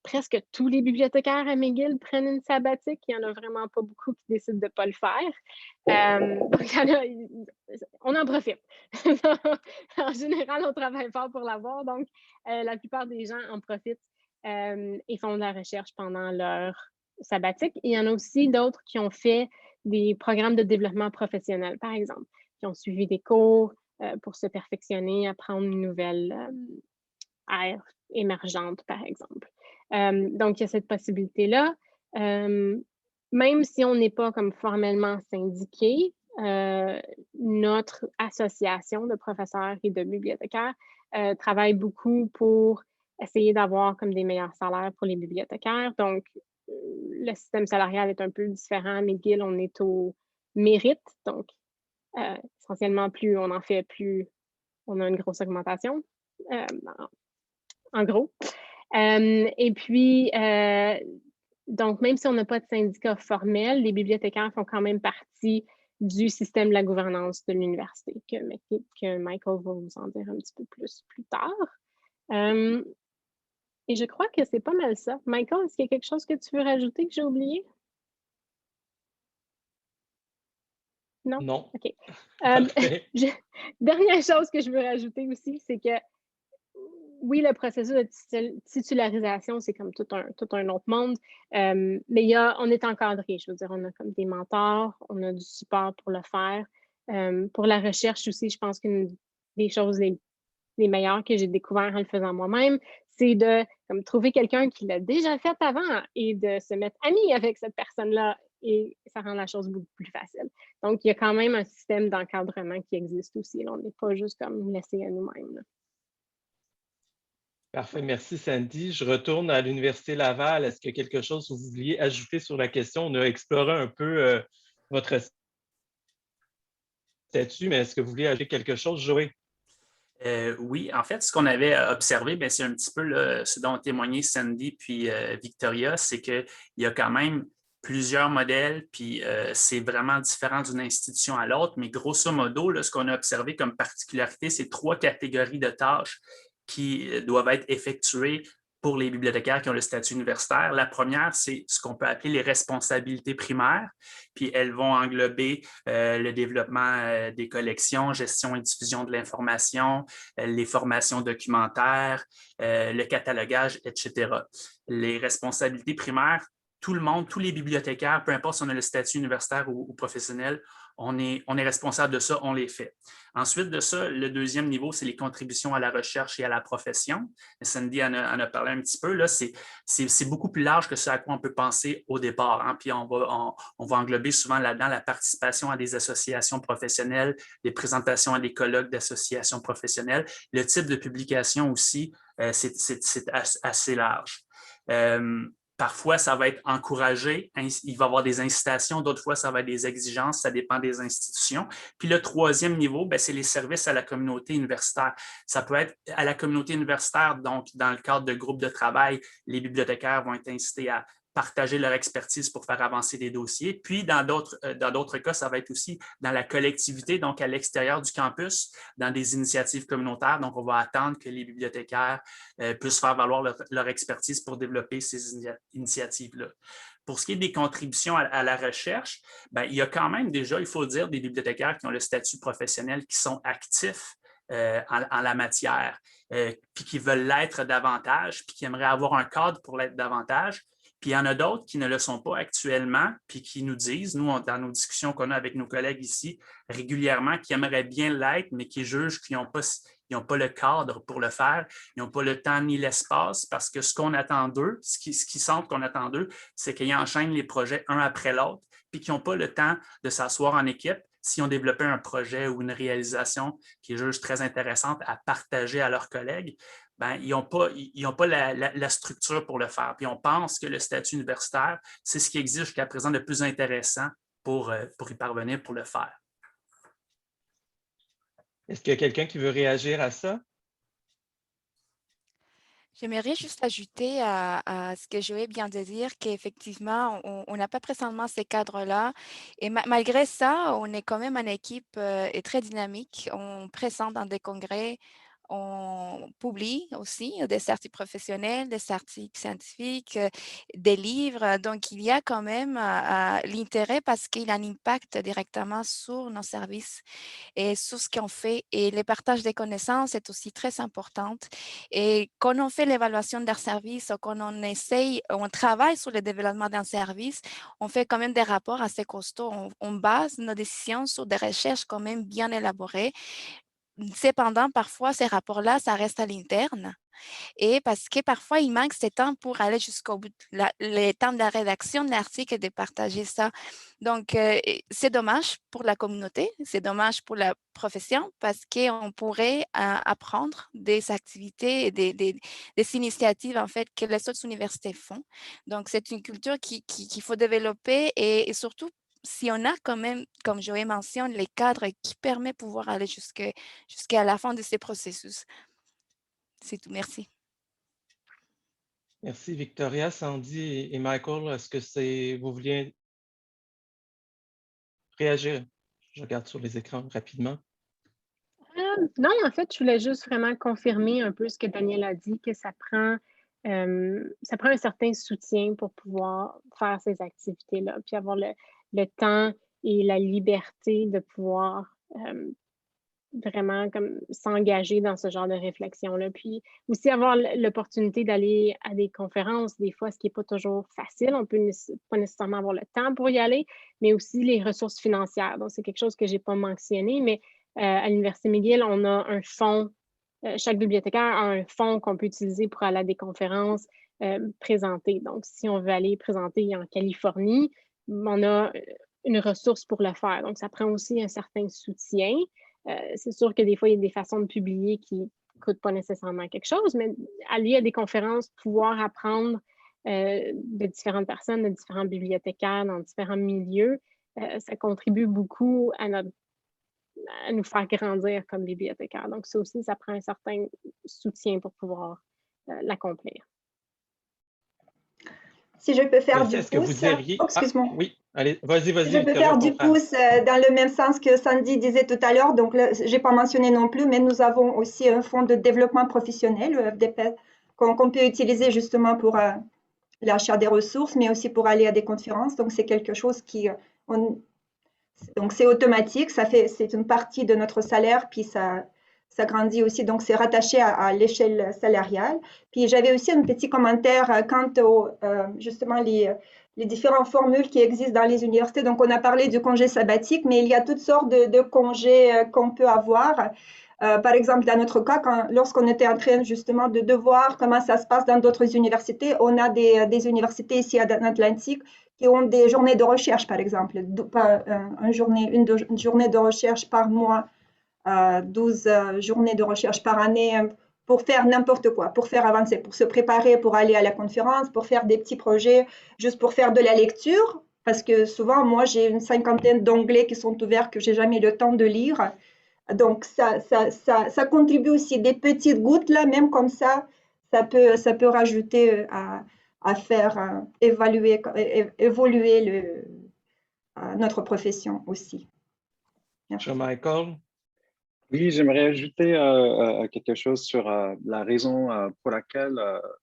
presque tous les bibliothécaires à McGill prennent une sabbatique. Il n'y en a vraiment pas beaucoup qui décident de ne pas le faire. Donc, on en profite. En général, on travaille fort pour l'avoir. Donc, la plupart des gens en profitent et font de la recherche pendant leur sabbatique. Et il y en a aussi d'autres qui ont fait des programmes de développement professionnel, par exemple, qui ont suivi des cours pour se perfectionner, apprendre une nouvelle ère émergente, par exemple. Donc, il y a cette possibilité-là. Même si on n'est pas comme formellement syndiqué, notre association de professeurs et de bibliothécaires travaille beaucoup pour essayer d'avoir comme des meilleurs salaires pour les bibliothécaires. Donc, le système salarial est un peu différent. À McGill, on est au mérite. Donc, essentiellement, plus on en fait, plus on a une grosse augmentation. En gros. Et puis, donc, même si on n'a pas de syndicat formel, les bibliothécaires font quand même partie du système de la gouvernance de l'université, que Michael va vous en dire un petit peu plus tard. Et je crois que c'est pas mal ça. Michael, est-ce qu'il y a quelque chose que tu veux rajouter que j'ai oublié? Non? Non. OK. Dernière chose que je veux rajouter aussi, c'est que oui, le processus de titularisation, c'est comme tout un autre monde, mais on est encadré. Je veux dire, on a comme des mentors, on a du support pour le faire. Pour la recherche aussi, je pense qu'une des choses les meilleures que j'ai découvert en le faisant moi-même, c'est de comme, trouver quelqu'un qui l'a déjà fait avant et de se mettre ami avec cette personne-là et ça rend la chose beaucoup plus facile. Donc, il y a quand même un système d'encadrement qui existe aussi. Là. On n'est pas juste comme laissé à nous-mêmes. Là. Parfait, merci Sandy. Je retourne à l'Université Laval. Est-ce qu'il y a quelque chose que vous vouliez ajouter sur la question? On a exploré un peu votre statut, mais est-ce que vous vouliez ajouter quelque chose, Joël? Oui, en fait, ce qu'on avait observé, c'est un petit peu ce dont ont témoigné Sandy puis Victoria, c'est qu'il y a quand même plusieurs modèles, puis c'est vraiment différent d'une institution à l'autre, mais grosso modo, là, ce qu'on a observé comme particularité, c'est 3 catégories de tâches qui doivent être effectuées pour les bibliothécaires qui ont le statut universitaire. La première, c'est ce qu'on peut appeler les responsabilités primaires, puis elles vont englober le développement des collections, gestion et diffusion de l'information, les formations documentaires, le catalogage, etc. Les responsabilités primaires, tout le monde, tous les bibliothécaires, peu importe si on a le statut universitaire ou professionnel, on est responsable de ça, on les fait. Ensuite de ça, le deuxième niveau, c'est les contributions à la recherche et à la profession. Sandy en a parlé un petit peu. Là, c'est beaucoup plus large que ce à quoi on peut penser au départ. Hein. Puis on va englober souvent là-dedans la participation à des associations professionnelles, des présentations à des colloques d'associations professionnelles. Le type de publication aussi, c'est assez large. Parfois, ça va être encouragé, il va y avoir des incitations, d'autres fois, ça va être des exigences, ça dépend des institutions. Puis le troisième niveau, c'est les services à la communauté universitaire. Ça peut être à la communauté universitaire, donc dans le cadre de groupes de travail, les bibliothécaires vont être incités à partager leur expertise pour faire avancer des dossiers. Puis, dans d'autres cas, ça va être aussi dans la collectivité, donc à l'extérieur du campus, dans des initiatives communautaires. Donc, on va attendre que les bibliothécaires puissent faire valoir leur expertise pour développer ces initiatives-là. Pour ce qui est des contributions à la recherche, il y a quand même déjà, il faut dire, des bibliothécaires qui ont le statut professionnel qui sont actifs en la matière, puis qui veulent l'être davantage, puis qui aimeraient avoir un cadre pour l'être davantage. Puis il y en a d'autres qui ne le sont pas actuellement, puis qui nous disent, nous, dans nos discussions qu'on a avec nos collègues ici, régulièrement, qui aimeraient bien l'être, mais qui jugent qu'ils n'ont pas le cadre pour le faire, ils n'ont pas le temps ni l'espace, parce que ce qu'on attend d'eux, ce qu'ils sentent qu'on attend d'eux, c'est qu'ils enchaînent les projets un après l'autre, puis qu'ils n'ont pas le temps de s'asseoir en équipe s'ils ont développé un projet ou une réalisation qu'ils jugent très intéressante à partager à leurs collègues. Ils n'ont pas la structure pour le faire. Puis on pense que le statut universitaire, c'est ce qui existe jusqu'à présent de plus intéressant pour y parvenir, pour le faire. Est-ce qu'il y a quelqu'un qui veut réagir à ça? J'aimerais juste ajouter à ce que Joël vient de dire qu'effectivement, on n'a pas présentement ces cadres-là. Et malgré ça, on est quand même une équipe et très dynamique. On présente dans des congrès, on publie aussi des articles professionnels, des articles scientifiques, des livres. Donc, il y a quand même l'intérêt parce qu'il a un impact directement sur nos services et sur ce qu'on fait. Et le partage des connaissances est aussi très important. Et quand on fait l'évaluation d'un service ou quand on essaye, on travaille sur le développement d'un service, on fait quand même des rapports assez costauds. On base nos décisions sur des recherches quand même bien élaborées. Cependant, parfois, ces rapports-là, ça reste à l'interne. Et parce que parfois, il manque ce temps pour aller jusqu'au bout, le temps de la rédaction de l'article et de partager ça. Donc, c'est dommage pour la communauté, c'est dommage pour la profession parce qu'on pourrait apprendre des activités et des initiatives, en fait, que les autres universités font. Donc, c'est une culture qu'il faut développer et surtout, si on a quand même, comme Joël mentionne, les cadres qui permettent de pouvoir aller jusqu'à la fin de ces processus. C'est tout. Merci. Merci, Victoria, Sandy et Michael. Est-ce que vous vouliez réagir? Je regarde sur les écrans rapidement. Non, en fait, je voulais juste vraiment confirmer un peu ce que Daniel a dit, que ça prend un certain soutien pour pouvoir faire ces activités-là, puis avoir le temps et la liberté de pouvoir vraiment comme s'engager dans ce genre de réflexion-là. Puis aussi avoir l'opportunité d'aller à des conférences, des fois, ce qui n'est pas toujours facile. On ne peut pas nécessairement avoir le temps pour y aller, mais aussi les ressources financières. Donc, c'est quelque chose que je n'ai pas mentionné, mais à l'Université McGill, on a un fonds. Chaque bibliothécaire a un fonds qu'on peut utiliser pour aller à des conférences présenter. Donc, si on veut aller présenter en Californie, on a une ressource pour le faire. Donc, ça prend aussi un certain soutien. C'est sûr que des fois, il y a des façons de publier qui ne coûtent pas nécessairement quelque chose, mais aller à des conférences, pouvoir apprendre de différentes personnes, de différents bibliothécaires dans différents milieux, ça contribue beaucoup à nous faire grandir comme bibliothécaires. Donc, ça aussi, ça prend un certain soutien pour pouvoir l'accomplir. Si je peux faire Merci, du est-ce que vous pouce, diriez... excuse-moi. Oui, allez, vas-y. Si je peux faire du pouce dans le même sens que Sandy disait tout à l'heure, donc je n'ai pas mentionné non plus, mais nous avons aussi un fonds de développement professionnel, le FDP, qu'on peut utiliser justement pour l'achat des ressources, mais aussi pour aller à des conférences. Donc, c'est quelque chose donc c'est automatique, c'est une partie de notre salaire, puis ça grandit aussi, donc c'est rattaché à l'échelle salariale. Puis j'avais aussi un petit commentaire quant aux, justement, les différentes formules qui existent dans les universités. Donc, on a parlé du congé sabbatique, mais il y a toutes sortes de congés qu'on peut avoir. Par exemple, dans notre cas, lorsqu'on était en train justement de voir comment ça se passe dans d'autres universités, on a des universités ici en Atlantique qui ont des journées de recherche, par exemple, une journée de recherche par mois, 12 journées de recherche par année pour faire n'importe quoi, pour faire avancer, pour se préparer, pour aller à la conférence, pour faire des petits projets, juste pour faire de la lecture. Parce que souvent, moi, j'ai une 50aine d'onglets qui sont ouverts que j'ai jamais le temps de lire. Donc, ça contribue aussi. Des petites gouttes, là, même comme ça peut rajouter à faire évoluer notre profession aussi. Merci. Michael? Oui, j'aimerais ajouter quelque chose sur la raison pour laquelle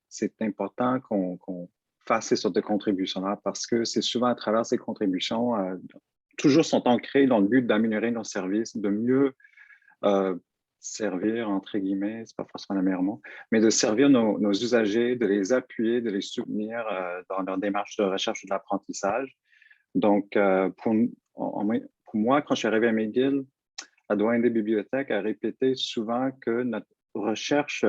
c'est important qu'on fasse ces sortes de contributions-là, parce que c'est souvent à travers ces contributions, toujours sont ancrées dans le but d'améliorer nos services, de mieux servir, entre guillemets, c'est pas forcément le meilleur mot, mais de servir nos usagers, de les appuyer, de les soutenir dans leur démarche de recherche et de l'apprentissage. Donc, pour moi, quand je suis arrivé à McGill, la doyenne des bibliothèques a répété souvent que notre recherche,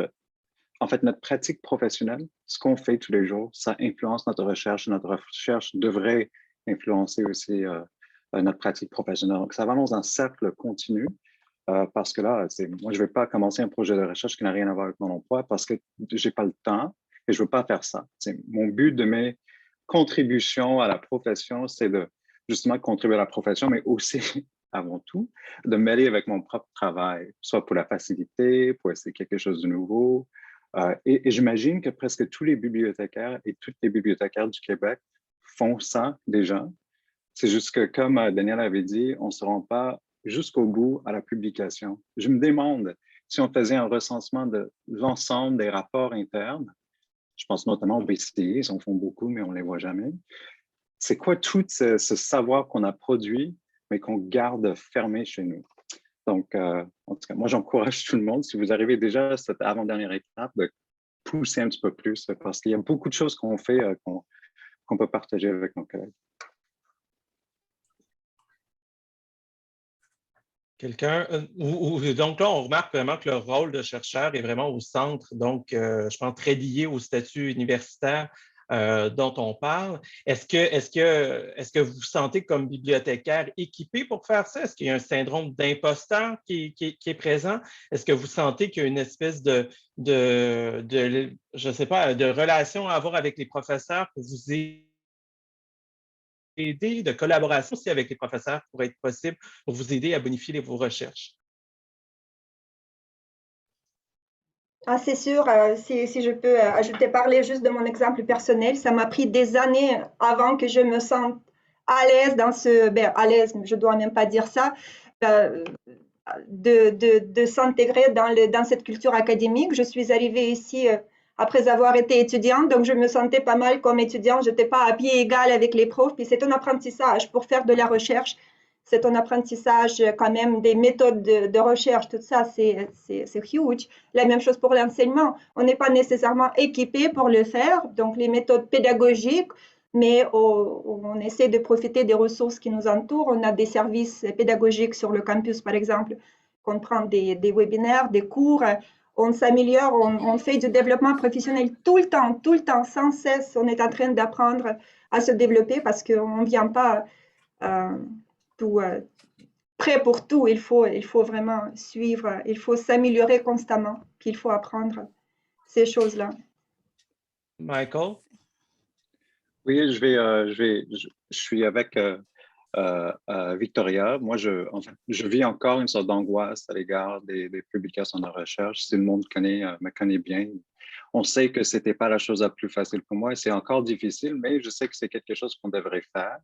en fait, notre pratique professionnelle, ce qu'on fait tous les jours, ça influence notre recherche. Notre recherche devrait influencer aussi notre pratique professionnelle. Donc, ça va dans un cercle continu parce que là, moi, je ne vais pas commencer un projet de recherche qui n'a rien à voir avec mon emploi parce que je n'ai pas le temps et je ne veux pas faire ça. Mon but de mes contributions à la profession, c'est de justement contribuer à la profession, mais aussi avant tout, de mêler avec mon propre travail, soit pour la facilité, pour essayer quelque chose de nouveau. Et j'imagine que presque tous les bibliothécaires et toutes les bibliothécaires du Québec font ça déjà. C'est juste que, comme Daniel avait dit, on ne se rend pas jusqu'au bout à la publication. Je me demande si on faisait un recensement de l'ensemble des rapports internes, je pense notamment aux BCI, ils en font beaucoup, mais on ne les voit jamais. C'est quoi tout ce savoir qu'on a produit mais qu'on garde fermé chez nous. Donc, en tout cas, moi, j'encourage tout le monde, si vous arrivez déjà à cette avant-dernière étape, de pousser un petit peu plus, parce qu'il y a beaucoup de choses qu'on fait qu'on peut partager avec nos collègues. Quelqu'un? Donc là, on remarque vraiment que le rôle de chercheur est vraiment au centre, donc je pense très lié au statut universitaire dont on parle. Est-ce que vous vous sentez comme bibliothécaire équipé pour faire ça? Est-ce qu'il y a un syndrome d'imposteur qui est présent? Est-ce que vous sentez qu'il y a une espèce de je sais pas, de relation à avoir avec les professeurs pour vous aider, de collaboration aussi avec les professeurs pour être possible, pour vous aider à bonifier vos recherches? Ah, c'est sûr, si je peux ajouter, parler juste de mon exemple personnel, ça m'a pris des années avant que je me sente à l'aise dans à l'aise, je ne dois même pas dire ça, de s'intégrer dans cette culture académique. Je suis arrivée ici après avoir été étudiante, donc je me sentais pas mal comme étudiante, je n'étais pas à pied égal avec les profs, puis c'est un apprentissage pour faire de la recherche. C'est un apprentissage quand même des méthodes de recherche, tout ça, c'est huge. La même chose pour l'enseignement. On n'est pas nécessairement équipé pour le faire, donc les méthodes pédagogiques, mais on essaie de profiter des ressources qui nous entourent. On a des services pédagogiques sur le campus, par exemple, qu'on prend des webinaires, des cours. On s'améliore, on fait du développement professionnel tout le temps, sans cesse. On est en train d'apprendre à se développer parce qu'on ne vient pas prêt pour tout. Il faut vraiment suivre, il faut s'améliorer constamment, puis il faut apprendre ces choses-là. Michael? Oui, je suis avec Victoria. Moi, je vis encore une sorte d'angoisse à l'égard des publications de recherche. Si le monde me connaît bien, on sait que ce n'était pas la chose la plus facile pour moi. C'est encore difficile, mais je sais que c'est quelque chose qu'on devrait faire.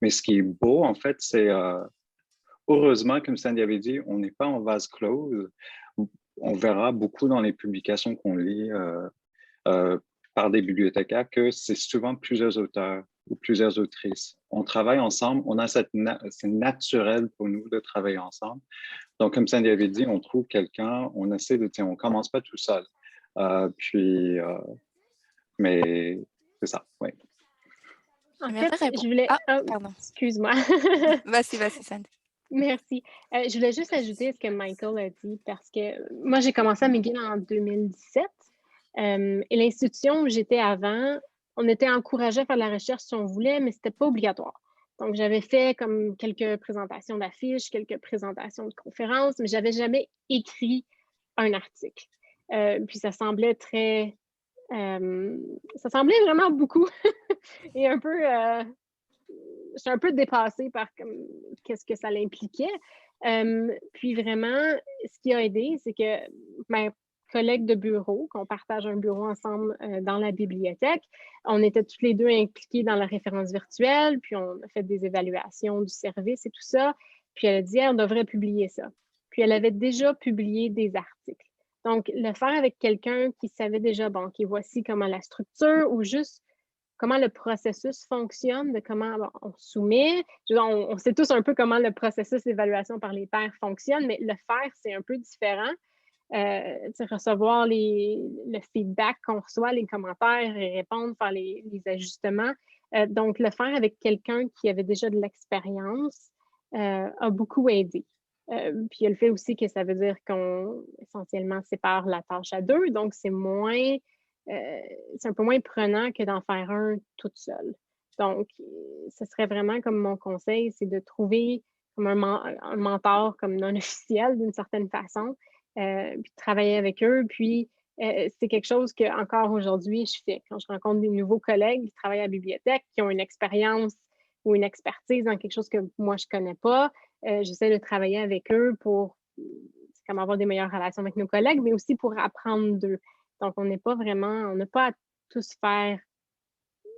Mais ce qui est beau, en fait, c'est heureusement, comme Sandy avait dit, on n'est pas en vase clos. On verra beaucoup dans les publications qu'on lit par des bibliothécaires que c'est souvent plusieurs auteurs ou plusieurs autrices. On travaille ensemble, c'est naturel pour nous de travailler ensemble. Donc, comme Sandy avait dit, on trouve quelqu'un, on essaie on ne commence pas tout seul. Mais c'est ça, oui. En fait, je voulais... pardon. Excuse-moi. Vas-y, Sandy. Merci. Je voulais juste ajouter ce que Michael a dit parce que moi, j'ai commencé à McGill en 2017 et l'institution où j'étais avant, on était encouragé à faire de la recherche si on voulait, mais ce n'était pas obligatoire. Donc, j'avais fait comme quelques présentations d'affiches, quelques présentations de conférences, mais je n'avais jamais écrit un article. Puis ça semblait ça semblait vraiment beaucoup et un peu, je suis un peu dépassée par qu'est-ce que ça l'impliquait. Puis vraiment, ce qui a aidé, c'est que mes collègues de bureau, qu'on partage un bureau ensemble dans la bibliothèque, on était tous les deux impliqués dans la référence virtuelle, puis on a fait des évaluations du service et tout ça. Puis elle a dit, on devrait publier ça. Puis elle avait déjà publié des articles. Donc, le faire avec quelqu'un qui savait déjà, bon, OK, voici comment la structure ou juste comment le processus fonctionne, de comment on soumet. On sait tous un peu comment le processus d'évaluation par les pairs fonctionne, mais le faire, c'est un peu différent. Recevoir le feedback qu'on reçoit, les commentaires, et répondre, faire les ajustements. Donc, le faire avec quelqu'un qui avait déjà de l'expérience a beaucoup aidé. Puis il y a le fait aussi que ça veut dire qu'on essentiellement sépare la tâche à deux, donc c'est un peu moins prenant que d'en faire un toute seule. Donc, ce serait vraiment comme mon conseil, c'est de trouver comme un mentor comme non officiel d'une certaine façon, puis de travailler avec eux. Puis, c'est quelque chose que encore aujourd'hui, je fais. Quand je rencontre des nouveaux collègues qui travaillent à la bibliothèque, qui ont une expérience ou une expertise dans quelque chose que moi, je ne connais pas, j'essaie de travailler avec eux pour comme avoir des meilleures relations avec nos collègues, mais aussi pour apprendre d'eux. Donc, on n'a pas à tous faire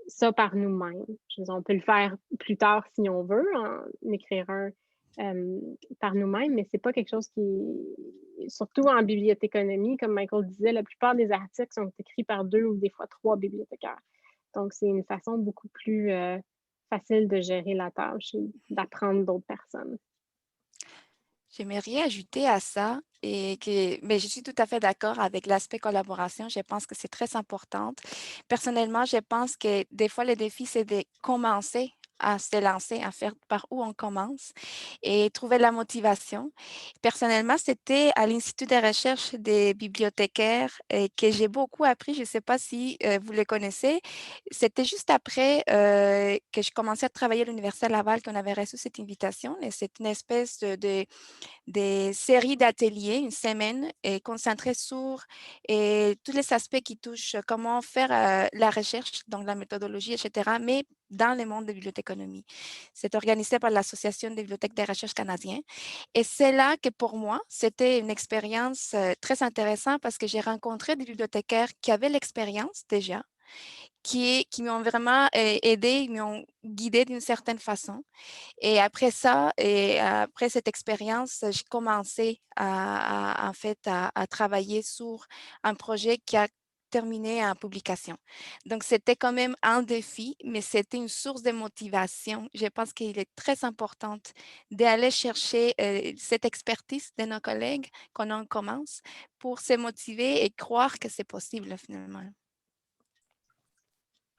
ça par nous-mêmes. On peut le faire plus tard si on veut, en écrire un par nous-mêmes, mais c'est pas quelque chose surtout en bibliothéconomie, comme Michael disait, la plupart des articles sont écrits par 2 ou des fois 3 bibliothécaires. Donc, c'est une façon beaucoup plus facile de gérer la tâche et d'apprendre d'autres personnes. J'aimerais ajouter à ça, mais je suis tout à fait d'accord avec l'aspect collaboration. Je pense que c'est très important. Personnellement, je pense que des fois, le défi, c'est de commencer à se lancer, à faire par où on commence et trouver la motivation. Personnellement, c'était à l'Institut de recherche des bibliothécaires que j'ai beaucoup appris. Je ne sais pas si vous le connaissez. C'était juste après que je commençais à travailler à l'Université Laval qu'on avait reçu cette invitation. Et c'est une espèce des séries d'ateliers, une semaine, concentrée sur tous les aspects qui touchent comment faire la recherche, donc la méthodologie, etc., mais dans le monde de bibliothéconomie. C'est organisé par l'Association des bibliothèques de recherche canadiens. Et c'est là que pour moi, c'était une expérience très intéressante parce que j'ai rencontré des bibliothécaires qui avaient l'expérience déjà, qui m'ont vraiment aidé, ils m'ont guidé d'une certaine façon. Et après ça, et après cette expérience, j'ai commencé en fait, à travailler sur un projet qui a terminé en publication. Donc, c'était quand même un défi, mais c'était une source de motivation. Je pense qu'il est très important d'aller chercher cette expertise de nos collègues quand on commence pour se motiver et croire que c'est possible finalement.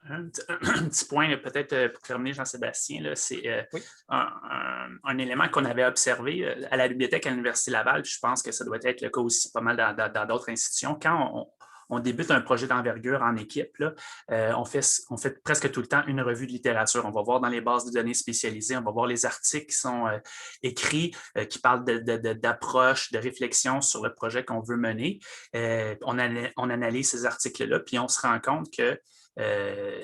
Un petit point, peut-être pour terminer, Jean-Sébastien, c'est Oui. un élément qu'on avait observé à la bibliothèque à l'Université Laval, puis je pense que ça doit être le cas aussi pas mal dans d'autres institutions. Quand on débute un projet d'envergure en équipe, là, on fait presque tout le temps une revue de littérature. On va voir dans les bases de données spécialisées, on va voir les articles qui sont écrits, qui parlent d'approche, de réflexion sur le projet qu'on veut mener. On analyse ces articles-là, puis on se rend compte que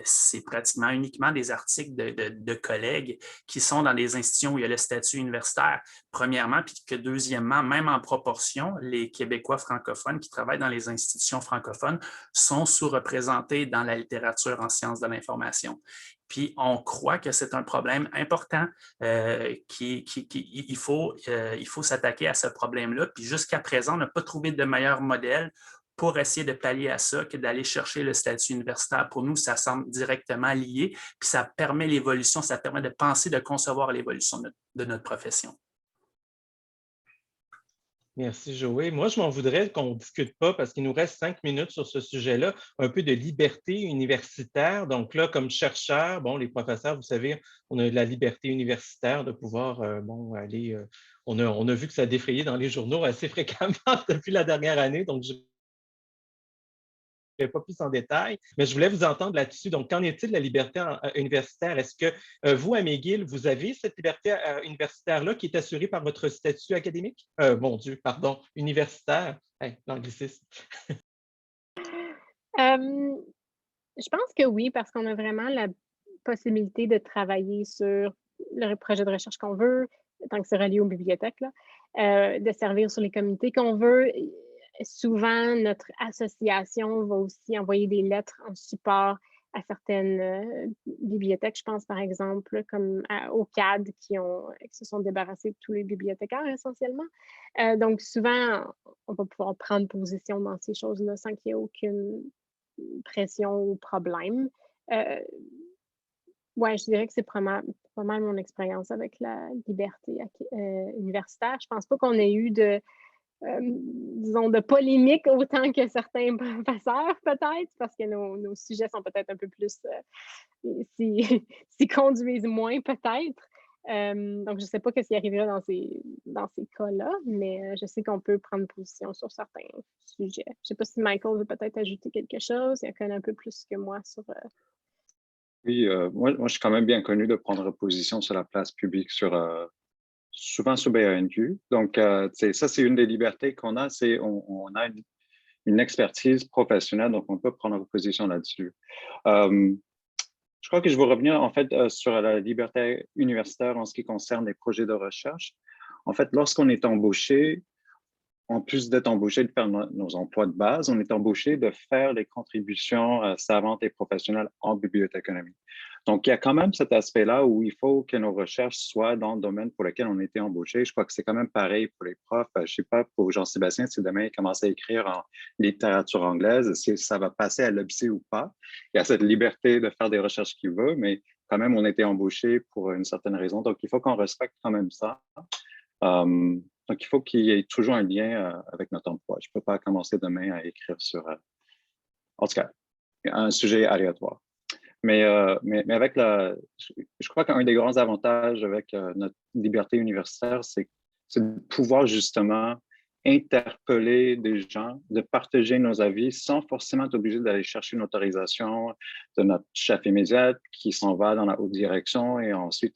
c'est pratiquement uniquement des articles de collègues qui sont dans des institutions où il y a le statut universitaire, premièrement, puis que deuxièmement, même en proportion, les Québécois francophones qui travaillent dans les institutions francophones sont sous-représentés dans la littérature en sciences de l'information. Puis on croit que c'est un problème important, il faut s'attaquer à ce problème-là. Puis jusqu'à présent, on n'a pas trouvé de meilleur modèle pour essayer de pallier à ça que d'aller chercher le statut universitaire. Pour nous, ça semble directement lié, puis ça permet l'évolution, ça permet de penser, de concevoir l'évolution de notre profession. Merci, Joël. Moi, je m'en voudrais qu'on ne discute pas parce qu'il nous reste 5 minutes sur ce sujet-là, un peu de liberté universitaire. Donc là, comme chercheur, bon, les professeurs, vous savez, on a de la liberté universitaire de pouvoir aller. On a vu que ça a défrayé dans les journaux assez fréquemment depuis la dernière année. Donc, ne vais pas plus en détail, mais je voulais vous entendre là-dessus. Donc, qu'en est-il de la liberté universitaire? Est-ce que vous, à McGill, vous avez cette liberté universitaire-là qui est assurée par votre statut académique? Mon Dieu, pardon, universitaire. Hey, l'anglicisme. Je pense que oui, parce qu'on a vraiment la possibilité de travailler sur le projet de recherche qu'on veut, tant que c'est relié aux bibliothèques, là, de servir sur les communautés qu'on veut. Souvent, notre association va aussi envoyer des lettres en support à certaines bibliothèques. Je pense par exemple comme au CAD qui se sont débarrassés de tous les bibliothécaires essentiellement. Donc souvent, on va pouvoir prendre position dans ces choses-là sans qu'il y ait aucune pression ou problème. Ouais, je dirais que c'est pas mal mon expérience avec la liberté universitaire. Je pense pas qu'on ait eu disons, de polémique autant que certains professeurs, peut-être, parce que nos sujets sont peut-être un peu plus, s'y conduisent moins, peut-être. Donc, je ne sais pas ce qui arrivera dans ces cas-là, mais je sais qu'on peut prendre position sur certains sujets. Je ne sais pas si Michael veut peut-être ajouter quelque chose. Il connaît un peu plus que moi sur... Oui, moi, je suis quand même bien connu de prendre position sur la place publique, souvent sur BANQ. Donc, ça, c'est une des libertés qu'on a, c'est on a une expertise professionnelle, donc on peut prendre position là-dessus. Je crois que je vais revenir en fait sur la liberté universitaire en ce qui concerne les projets de recherche. En fait, lorsqu'on est embauché, en plus d'être embauché de faire nos emplois de base, on est embauché de faire les contributions savantes et professionnelles en bibliothéconomie. Donc, il y a quand même cet aspect-là où il faut que nos recherches soient dans le domaine pour lequel on a été embauché. Je crois que c'est quand même pareil pour les profs. Je ne sais pas, pour Jean-Sébastien, si demain il commence à écrire en littérature anglaise, si ça va passer à l'OBC ou pas. Il y a cette liberté de faire des recherches qu'il veut, mais quand même, on a été embauché pour une certaine raison. Donc, il faut qu'on respecte quand même ça. Donc, il faut qu'il y ait toujours un lien avec notre emploi. Je ne peux pas commencer demain à écrire sur, en tout cas, un sujet aléatoire. Mais avec je crois qu'un des grands avantages avec notre liberté universitaire, c'est de pouvoir justement interpeller des gens, de partager nos avis sans forcément être obligé d'aller chercher une autorisation de notre chef immédiat qui s'en va dans la haute direction et ensuite.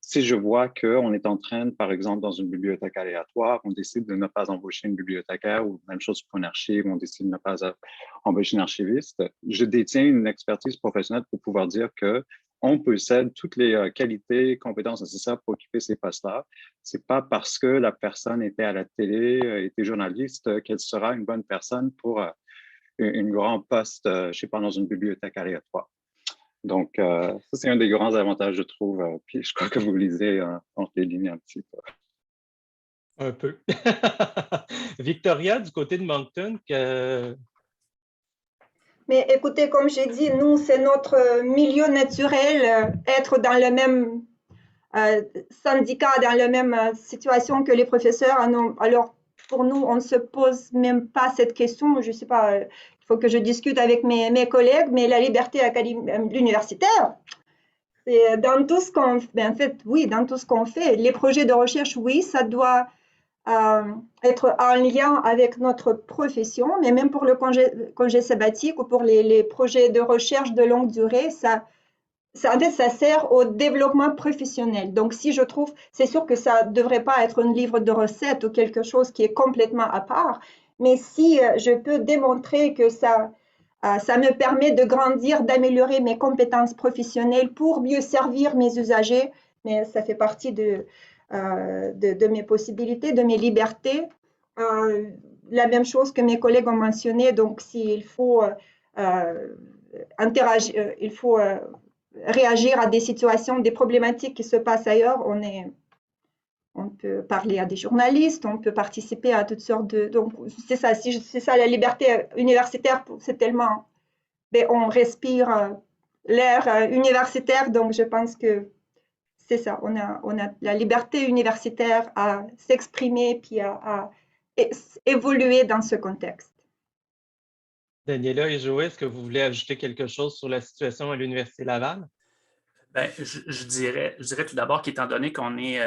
Si je vois qu'on est en train, par exemple, dans une bibliothèque aléatoire, on décide de ne pas embaucher une bibliothécaire ou même chose pour une archive, on décide de ne pas embaucher une archiviste, je détiens une expertise professionnelle pour pouvoir dire qu'on possède toutes les qualités et compétences nécessaires pour occuper ces postes-là. Ce n'est pas parce que la personne était à la télé, était journaliste, qu'elle sera une bonne personne pour un grand poste, je ne sais pas, dans une bibliothèque aléatoire. Donc, ça, c'est un des grands avantages, je trouve. Puis, je crois que vous lisez entre les lignes un petit peu. Un peu. Victoria, du côté de Moncton, Mais écoutez, comme j'ai dit, nous, c'est notre milieu naturel, être dans le même syndicat, dans la même situation que les professeurs. Alors, pour nous, on ne se pose même pas cette question. Je ne sais pas, il faut que je discute avec mes collègues, mais la liberté universitaire, c'est dans tout ce qu'on fait. En fait, oui, dans tout ce qu'on fait. Les projets de recherche, oui, ça doit être en lien avec notre profession, mais même pour le congé sabbatique ou pour les projets de recherche de longue durée, en fait, ça sert au développement professionnel. Donc, si je trouve, c'est sûr que ça ne devrait pas être un livre de recettes ou quelque chose qui est complètement à part, mais si je peux démontrer que ça me permet de grandir, d'améliorer mes compétences professionnelles pour mieux servir mes usagers, mais ça fait partie de mes possibilités, de mes libertés. La même chose que mes collègues ont mentionné, donc s'il faut interagir, il faut réagir à des situations, des problématiques qui se passent ailleurs, on peut parler à des journalistes, on peut participer à toutes sortes de... Donc, c'est ça la liberté universitaire, c'est tellement... on respire l'air universitaire, donc je pense que c'est ça, on a la liberté universitaire à s'exprimer puis à évoluer dans ce contexte. Daniela et Joël, est-ce que vous voulez ajouter quelque chose sur la situation à l'Université Laval? Bien, je dirais tout d'abord qu'étant donné qu'on est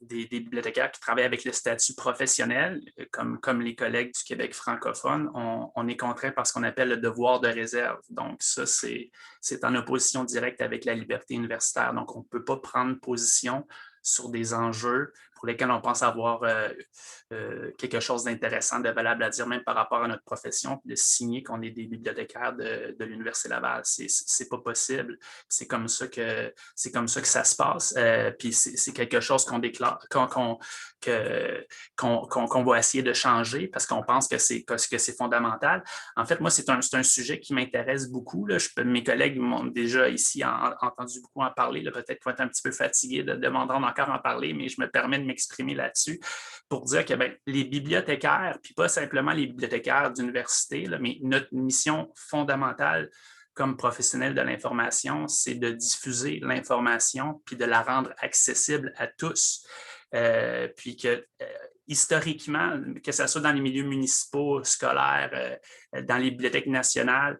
des bibliothécaires qui travaillent avec le statut professionnel, comme les collègues du Québec francophone, on est contraint par ce qu'on appelle le devoir de réserve. Donc, ça, c'est en opposition directe avec la liberté universitaire. Donc, on ne peut pas prendre position sur des enjeux pour lesquels on pense avoir quelque chose d'intéressant, de valable à dire, même par rapport à notre profession, de signer qu'on est des bibliothécaires de l'Université Laval. C'est pas possible. C'est comme ça que ça se passe. Puis c'est quelque chose qu'on déclare, qu'on va essayer de changer parce qu'on pense que c'est fondamental. En fait, moi, c'est un sujet qui m'intéresse beaucoup. Là. Mes collègues m'ont déjà ici entendu beaucoup en parler. Peut-être qu'ils vont être un petit peu fatigués de m'entendre encore en parler, mais je me permets de m'exprimer là-dessus pour dire que les bibliothécaires, puis pas simplement les bibliothécaires d'université, mais notre mission fondamentale comme professionnels de l'information, c'est de diffuser l'information puis de la rendre accessible à tous. Puis que historiquement, que ce soit dans les milieux municipaux, scolaires, dans les bibliothèques nationales,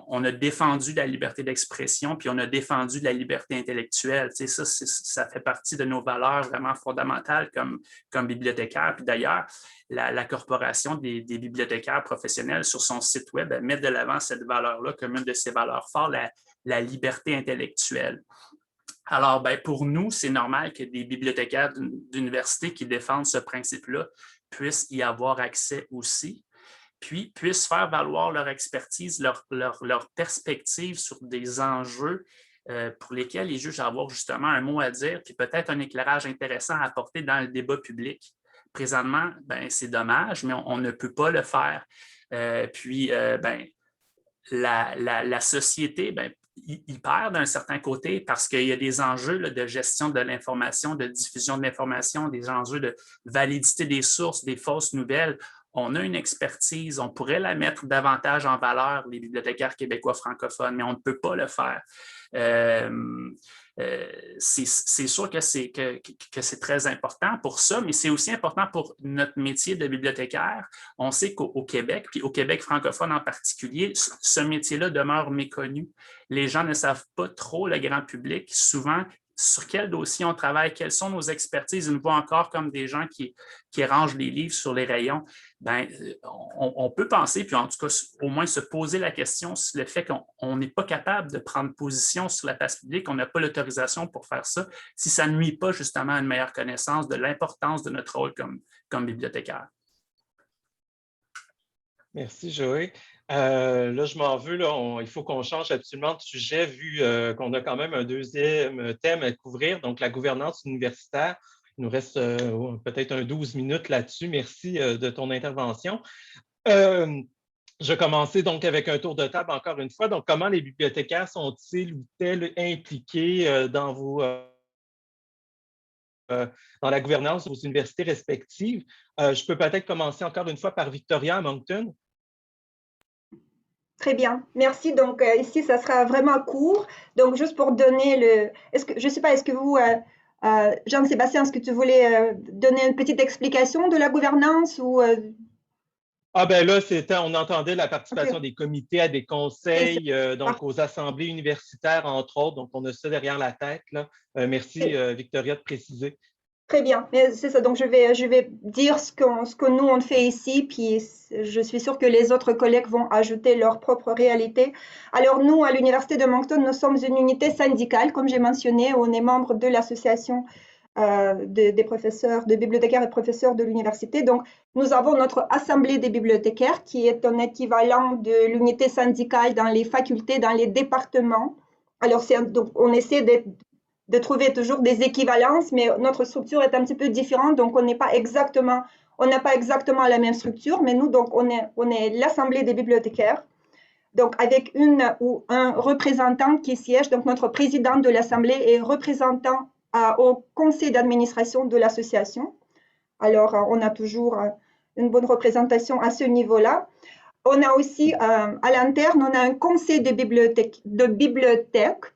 on a défendu la liberté d'expression, puis on a défendu la liberté intellectuelle. Tu sais, ça fait partie de nos valeurs vraiment fondamentales comme bibliothécaires. Puis d'ailleurs, la Corporation des bibliothécaires professionnels, sur son site web, elle met de l'avant cette valeur-là comme une de ses valeurs fortes, la liberté intellectuelle. Alors, pour nous, c'est normal que des bibliothécaires d'université qui défendent ce principe-là puissent y avoir accès aussi, puis puissent faire valoir leur expertise, leur perspective sur des enjeux pour lesquels ils jugent avoir justement un mot à dire, puis peut-être un éclairage intéressant à apporter dans le débat public. Présentement, c'est dommage, mais on ne peut pas le faire. La société, il perd d'un certain côté parce qu'il y a des enjeux de gestion de l'information, de diffusion de l'information, des enjeux de validité des sources, des fausses nouvelles. On a une expertise, on pourrait la mettre davantage en valeur, les bibliothécaires québécois francophones, mais on ne peut pas le faire. C'est sûr que c'est très important pour ça, mais c'est aussi important pour notre métier de bibliothécaire. On sait qu'au Québec, puis au Québec francophone en particulier, ce métier-là demeure méconnu. Les gens ne savent pas trop, le grand public, souvent, sur quel dossier on travaille, quelles sont nos expertises. Ils nous voient encore comme des gens qui rangent les livres sur les rayons. On peut penser, puis en tout cas, au moins se poser la question sur le fait qu'on n'est pas capable de prendre position sur la place publique, on n'a pas l'autorisation pour faire ça, si ça ne nuit pas justement à une meilleure connaissance de l'importance de notre rôle comme bibliothécaire. Merci, Joël. Là, je m'en veux, il faut qu'on change absolument de sujet vu qu'on a quand même un deuxième thème à couvrir, donc la gouvernance universitaire. Il nous reste peut-être 12 minutes là-dessus. Merci de ton intervention. Je vais commencer donc avec un tour de table encore une fois. Donc, comment les bibliothécaires sont-ils ou elles impliqués dans la gouvernance de vos universités respectives? Je peux peut-être commencer encore une fois par Victoria à Moncton. Très bien, merci. Donc, ici, ça sera vraiment court. Donc, juste pour donner je ne sais pas, est-ce que vous, Jean-Sébastien, est-ce que tu voulais donner une petite explication de la gouvernance ou Là, on entendait la participation des comités à des conseils, donc aux assemblées universitaires, entre autres. Donc, on a ça derrière la tête, là. Merci, Victoria, de préciser. Très bien, mais c'est ça. Donc, je vais dire ce que nous, on fait ici, puis je suis sûre que les autres collègues vont ajouter leur propre réalité. Alors, nous, à l'Université de Moncton, nous sommes une unité syndicale, comme j'ai mentionné. On est membre de l'association des professeurs, de bibliothécaires et professeurs de l'université. Donc, nous avons notre assemblée des bibliothécaires, qui est un équivalent de l'unité syndicale dans les facultés, dans les départements. Alors, donc, on essaie de trouver toujours des équivalences, mais notre structure est un petit peu différente, donc on n'a pas exactement la même structure, mais nous, donc, on est l'Assemblée des bibliothécaires, donc avec une ou un représentant qui siège, donc notre président de l'Assemblée est représentant au conseil d'administration de l'association. Alors, on a toujours une bonne représentation à ce niveau-là. On a aussi, à l'interne, on a un conseil de bibliothèque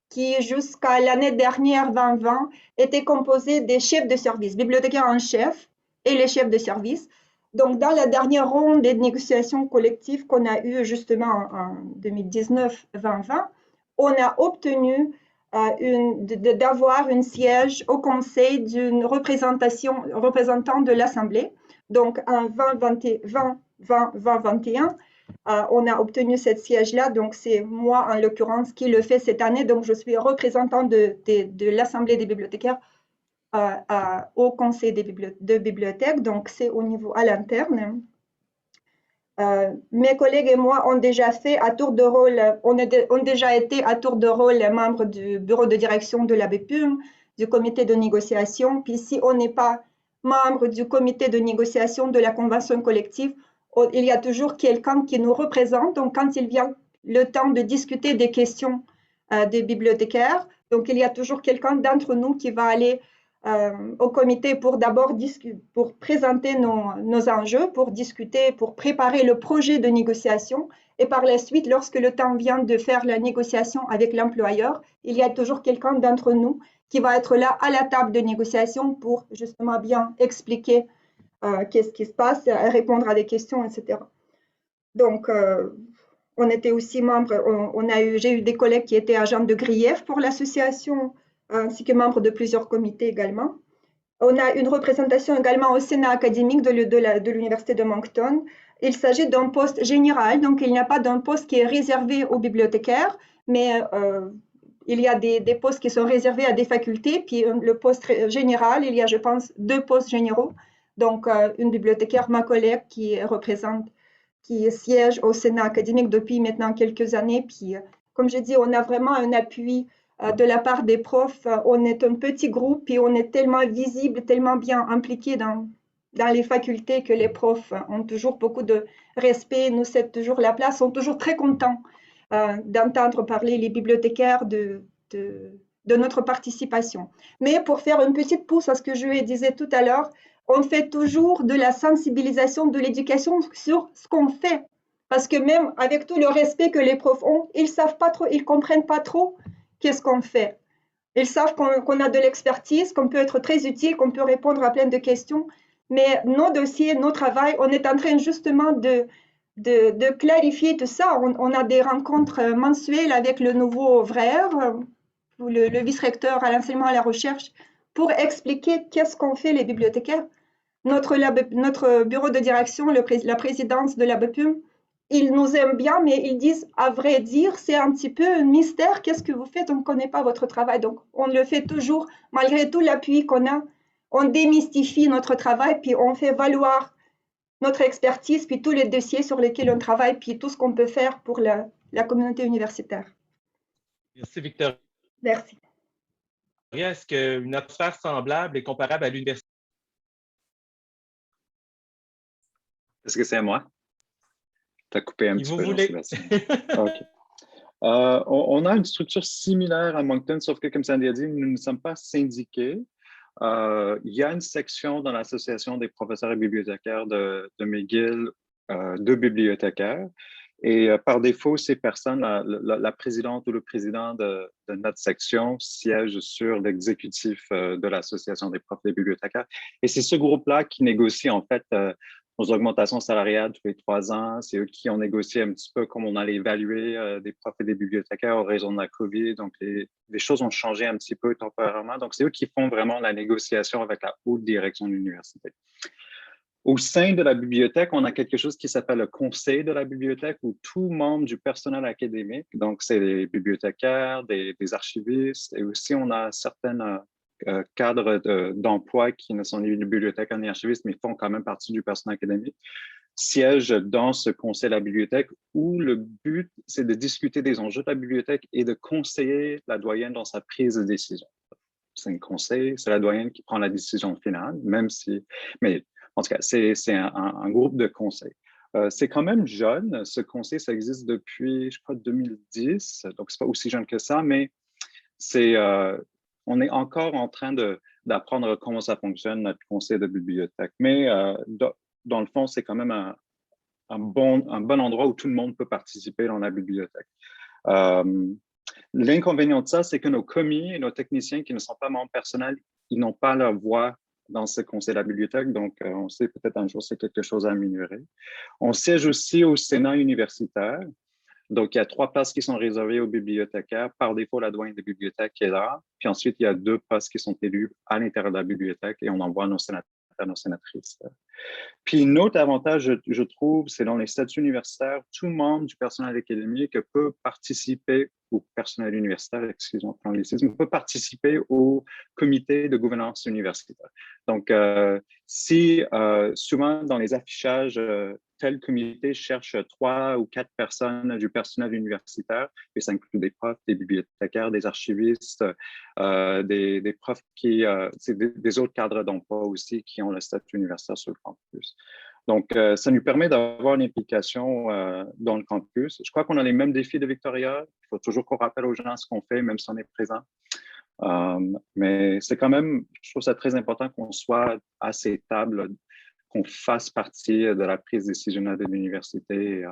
qui, jusqu'à l'année dernière, 2020, était composé des chefs de service, bibliothécaires en chef et les chefs de service. Donc, dans la dernière ronde des négociations collectives qu'on a eues justement en 2019-2020, on a obtenu d'avoir un siège au conseil d'une représentant de l'Assemblée. Donc, en 2021, on a obtenu ce siège-là. Donc, c'est moi, en l'occurrence, qui le fait cette année. Donc, je suis représentant de l'Assemblée des bibliothécaires au conseil de bibliothèque. Donc, c'est au niveau à l'interne. Mes collègues et moi ont déjà fait à tour de rôle, ont déjà été à tour de rôle membres du bureau de direction de la BPUM, du comité de négociation. Puis si on n'est pas membre du comité de négociation de la convention collective, il y a toujours quelqu'un qui nous représente. Donc quand il vient le temps de discuter des questions des bibliothécaires, donc il y a toujours quelqu'un d'entre nous qui va aller au comité pour d'abord pour présenter nos enjeux, pour discuter, pour préparer le projet de négociation. Et par la suite, lorsque le temps vient de faire la négociation avec l'employeur, il y a toujours quelqu'un d'entre nous qui va être là à la table de négociation pour justement bien expliquer qu'est-ce qui se passe, répondre à des questions, etc. Donc, on était aussi membre, j'ai eu des collègues qui étaient agents de grief pour l'association, ainsi que membres de plusieurs comités également. On a une représentation également au Sénat académique de l'Université de Moncton. Il s'agit d'un poste général, donc il n'y a pas d'un poste qui est réservé aux bibliothécaires, mais il y a des postes qui sont réservés à des facultés, puis le poste général, il y a, je pense, 2 postes généraux. Donc, une bibliothécaire, ma collègue, qui siège au Sénat académique depuis maintenant quelques années, puis comme je dis, on a vraiment un appui de la part des profs. On est un petit groupe et on est tellement visible, tellement bien impliqué dans les facultés que les profs ont toujours beaucoup de respect, nous cèdent toujours la place, sont toujours très contents d'entendre parler les bibliothécaires de notre participation. Mais pour faire une petite pousse à ce que je disais tout à l'heure, on fait toujours de la sensibilisation, de l'éducation sur ce qu'on fait. Parce que même avec tout le respect que les profs ont, ils savent pas trop, ils comprennent pas trop qu'est-ce qu'on fait. Ils savent qu'on a de l'expertise, qu'on peut être très utile, qu'on peut répondre à plein de questions. Mais nos dossiers, nos travaux, on est en train justement de clarifier tout ça. On a des rencontres mensuelles avec le nouveau VRER, ou le vice-recteur à l'enseignement et à la recherche, pour expliquer qu'est-ce qu'on fait les bibliothécaires. Notre bureau de direction, la présidence de la BPUM, ils nous aiment bien, mais ils disent, à vrai dire, c'est un petit peu un mystère. Qu'est-ce que vous faites? On ne connaît pas votre travail. Donc, on le fait toujours, malgré tout l'appui qu'on a. On démystifie notre travail, puis on fait valoir notre expertise, puis tous les dossiers sur lesquels on travaille, puis tout ce qu'on peut faire pour la communauté universitaire. Merci, Victoria. Merci. Est-ce qu'une atmosphère semblable est comparable à l'université? Est-ce que c'est à moi? Tu as coupé un petit peu. Okay. On a une structure similaire à Moncton, sauf que, comme Sandy a dit, nous ne sommes pas syndiqués. Il y a une section dans l'Association des professeurs et bibliothécaires de McGill de bibliothécaires. Et par défaut, ces personnes, la présidente ou le président de notre section siège sur l'exécutif de l'Association des profs et bibliothécaires. Et c'est ce groupe-là qui négocie en fait nos augmentations salariales tous les 3 ans. C'est eux qui ont négocié un petit peu comment on allait évaluer des profs et des bibliothécaires en raison de la COVID. Donc, les choses ont changé un petit peu temporairement. Donc, c'est eux qui font vraiment la négociation avec la haute direction de l'université. Au sein de la bibliothèque, on a quelque chose qui s'appelle le conseil de la bibliothèque où tout membre du personnel académique, donc c'est les bibliothécaires, des archivistes et aussi on a certains cadres d'emploi qui ne sont ni bibliothécaires ni archivistes, mais font quand même partie du personnel académique, siègent dans ce conseil de la bibliothèque où le but, c'est de discuter des enjeux de la bibliothèque et de conseiller la doyenne dans sa prise de décision. C'est un conseil, c'est la doyenne qui prend la décision finale, même si... Mais en tout cas, c'est un groupe de conseils. C'est quand même jeune. Ce conseil, ça existe depuis, je crois, 2010. Donc, c'est pas aussi jeune que ça, mais on est encore en train d'apprendre comment ça fonctionne, notre conseil de bibliothèque. Mais dans le fond, c'est quand même un bon endroit où tout le monde peut participer dans la bibliothèque. L'inconvénient de ça, c'est que nos commis et nos techniciens qui ne sont pas membres personnels, ils n'ont pas leur voix dans ce conseil de la bibliothèque, donc on sait peut-être un jour c'est quelque chose à améliorer. On siège aussi au Sénat universitaire. Donc, il y a 3 places qui sont réservées aux bibliothécaires. Par défaut, la doyenne des bibliothèques est là. Puis ensuite, il y a 2 postes qui sont élus à l'intérieur de la bibliothèque et on envoie nos sénateurs, nos sénatrices. Puis, un autre avantage, je trouve, c'est dans les statuts universitaires, tout membre du personnel académique peut participer, ou personnel universitaire, excusez-moi pour l'anglicisme, peut participer au comité de gouvernance universitaire. Donc, si souvent dans les affichages, tel comité cherche 3 ou 4 personnes du personnel universitaire, et ça inclut des profs, des bibliothécaires, des archivistes, des profs qui, c'est des autres cadres d'emploi aussi qui ont le statut universitaire sur le campus. Donc, ça nous permet d'avoir une implication dans le campus. Je crois qu'on a les mêmes défis de Victoria. Il faut toujours qu'on rappelle aux gens ce qu'on fait, même si on est présent. Mais c'est quand même, je trouve ça très important qu'on soit à ces tables, qu'on fasse partie de la prise décisionnelle de l'université.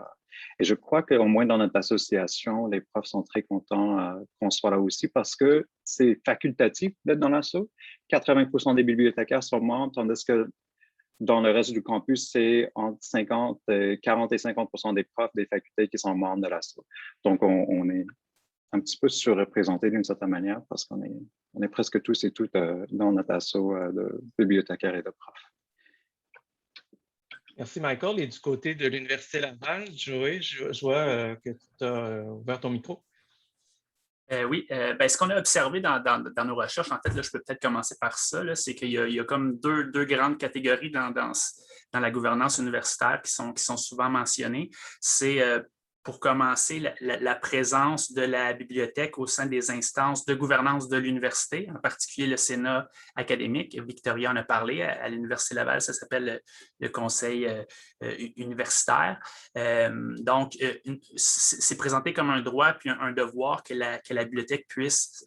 Et je crois qu'au moins dans notre association, les profs sont très contents qu'on soit là aussi parce que c'est facultatif d'être dans l'asso. 80% des bibliothécaires sont membres, tandis que dans le reste du campus, c'est entre 40 et 50% des profs des facultés qui sont membres de l'asso. Donc, on est un petit peu surreprésentés d'une certaine manière parce qu'on est presque tous et toutes dans notre asso de bibliothécaires et de profs. Merci, Michael. Et du côté de l'Université Laval, Joey, je vois que tu as ouvert ton micro. Oui, ce qu'on a observé dans nos recherches, en fait, là, je peux peut-être commencer par ça, c'est qu'il y a comme deux grandes catégories dans la gouvernance universitaire qui sont souvent mentionnées. C'est pour commencer, la présence de la bibliothèque au sein des instances de gouvernance de l'université, en particulier le Sénat académique. Victoria en a parlé à l'Université Laval, ça s'appelle le Conseil universitaire. Donc, c'est présenté comme un droit puis un devoir que la bibliothèque puisse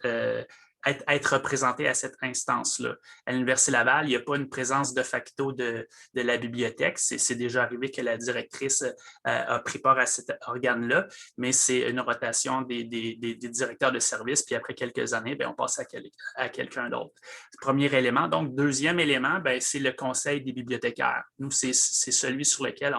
être représentée à cette instance-là. À l'Université Laval, il n'y a pas une présence de facto de la bibliothèque. C'est déjà arrivé que la directrice a pris part à cet organe-là, mais c'est une rotation des directeurs de service, puis après quelques années, on passe à quelqu'un d'autre. Premier élément. Donc, deuxième élément, c'est le Conseil des bibliothécaires. Nous, c'est celui sur lequel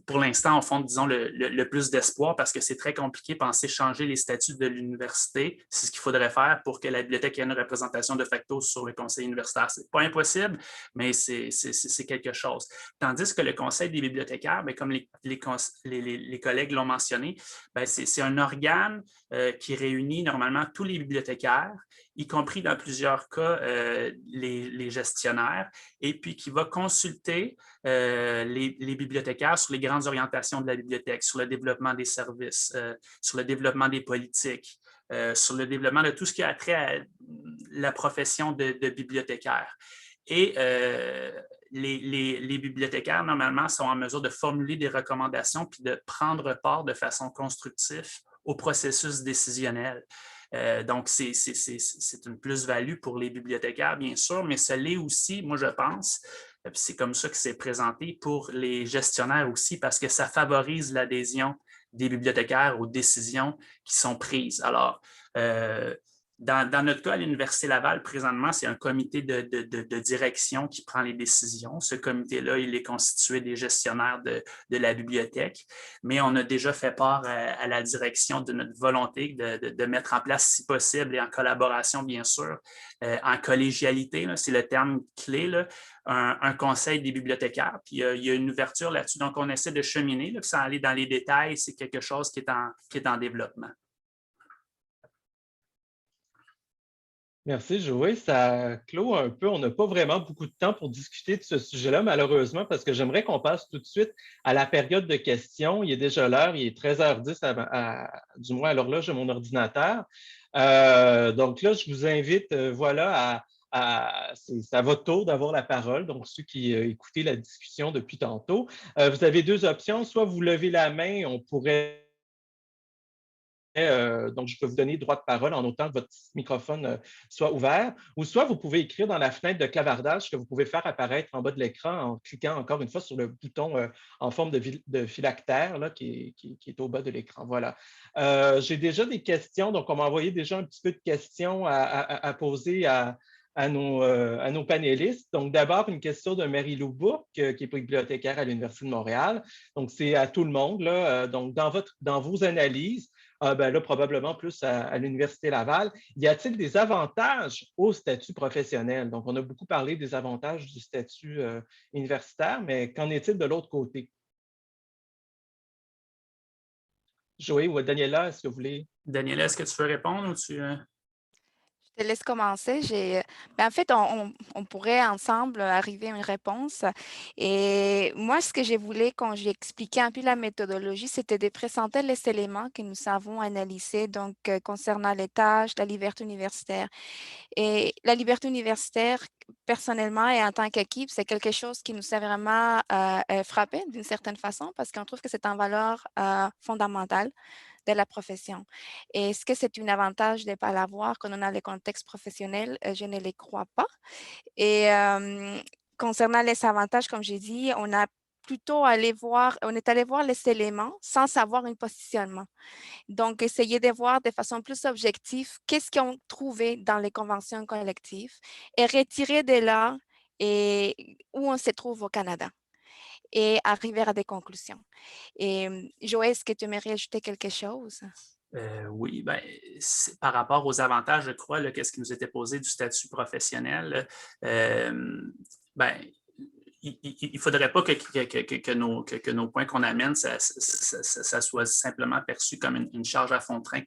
pour l'instant, on fonde, disons, le plus d'espoir parce que c'est très compliqué de penser changer les statuts de l'université. C'est ce qu'il faudrait faire pour que la bibliothèque ait une représentation de facto sur le conseil universitaire. Ce n'est pas impossible, mais c'est quelque chose. Tandis que le conseil des bibliothécaires, comme les collègues l'ont mentionné, c'est un organe qui réunit normalement tous les bibliothécaires, y compris dans plusieurs cas les gestionnaires, et puis qui va consulter les bibliothécaires sur les grandes orientations de la bibliothèque, sur le développement des services, sur le développement des politiques, sur le développement de tout ce qui a trait à la profession de bibliothécaire. Et les bibliothécaires, normalement, sont en mesure de formuler des recommandations puis de prendre part de façon constructive au processus décisionnel. Donc, c'est une plus-value pour les bibliothécaires, bien sûr, mais ça l'est aussi, moi, je pense, c'est comme ça que c'est présenté pour les gestionnaires aussi, parce que ça favorise l'adhésion des bibliothécaires aux décisions qui sont prises. Alors, dans notre cas, à l'Université Laval, présentement, c'est un comité de direction qui prend les décisions. Ce comité-là, il est constitué des gestionnaires de la bibliothèque, mais on a déjà fait part à la direction de notre volonté de mettre en place, si possible, et en collaboration, bien sûr, en collégialité, c'est le terme clé, là, un conseil des bibliothécaires. Puis il y a une ouverture là-dessus, donc on essaie de cheminer, là, sans aller dans les détails, c'est quelque chose qui est en développement. Merci, Joey. Ça clôt un peu. On n'a pas vraiment beaucoup de temps pour discuter de ce sujet-là, malheureusement, parce que j'aimerais qu'on passe tout de suite à la période de questions. Il est déjà l'heure, il est 13h10, du moins à l'horloge de mon ordinateur. Donc là, je vous invite, c'est à votre tour d'avoir la parole. Donc, ceux qui écoutez la discussion depuis tantôt, vous avez deux options. Soit vous levez la main, on pourrait... donc, je peux vous donner droit de parole en autant que votre microphone soit ouvert, ou soit vous pouvez écrire dans la fenêtre de clavardage que vous pouvez faire apparaître en bas de l'écran en cliquant encore une fois sur le bouton en forme de phylactère là, qui est au bas de l'écran. Voilà. J'ai déjà des questions, donc on m'a envoyé déjà un petit peu de questions à poser à à nos panélistes. Donc, d'abord, une question de Marie-Lou Bourque, qui est bibliothécaire à l'Université de Montréal. Donc, c'est à tout le monde, là. Donc, dans vos analyses, là, probablement plus à l'Université Laval, y a-t-il des avantages au statut professionnel? Donc, on a beaucoup parlé des avantages du statut universitaire, mais qu'en est-il de l'autre côté? Joël ou Daniela, est-ce que vous voulez? Daniela, est-ce que tu veux répondre ou tu... Je te laisse commencer. En fait, on pourrait ensemble arriver à une réponse. Et moi, ce que je voulais, quand j'ai expliqué un peu la méthodologie, c'était de présenter les éléments que nous avons analysés, donc concernant les tâches, la liberté universitaire. Et la liberté universitaire, personnellement et en tant qu'équipe, c'est quelque chose qui nous a vraiment frappé d'une certaine façon parce qu'on trouve que c'est une valeur fondamentale de la profession. Et est-ce que c'est un avantage de ne pas l'avoir quand on a le contexte professionnel? Je ne les crois pas. Et concernant les avantages, comme j'ai dit, on est allé voir les éléments sans savoir un positionnement. Donc, essayer de voir de façon plus objective qu'est-ce qu'ils ont trouvé dans les conventions collectives et retirer de là et où on se trouve au Canada et arriver à des conclusions. Et Joël, est-ce que tu aimerais ajouter quelque chose? Oui, ben, par rapport aux avantages, je crois, qu'est-ce qui nous était posé du statut professionnel, ben, il ne faudrait pas que nos points qu'on amène, ça soit simplement perçu comme une charge à fond de train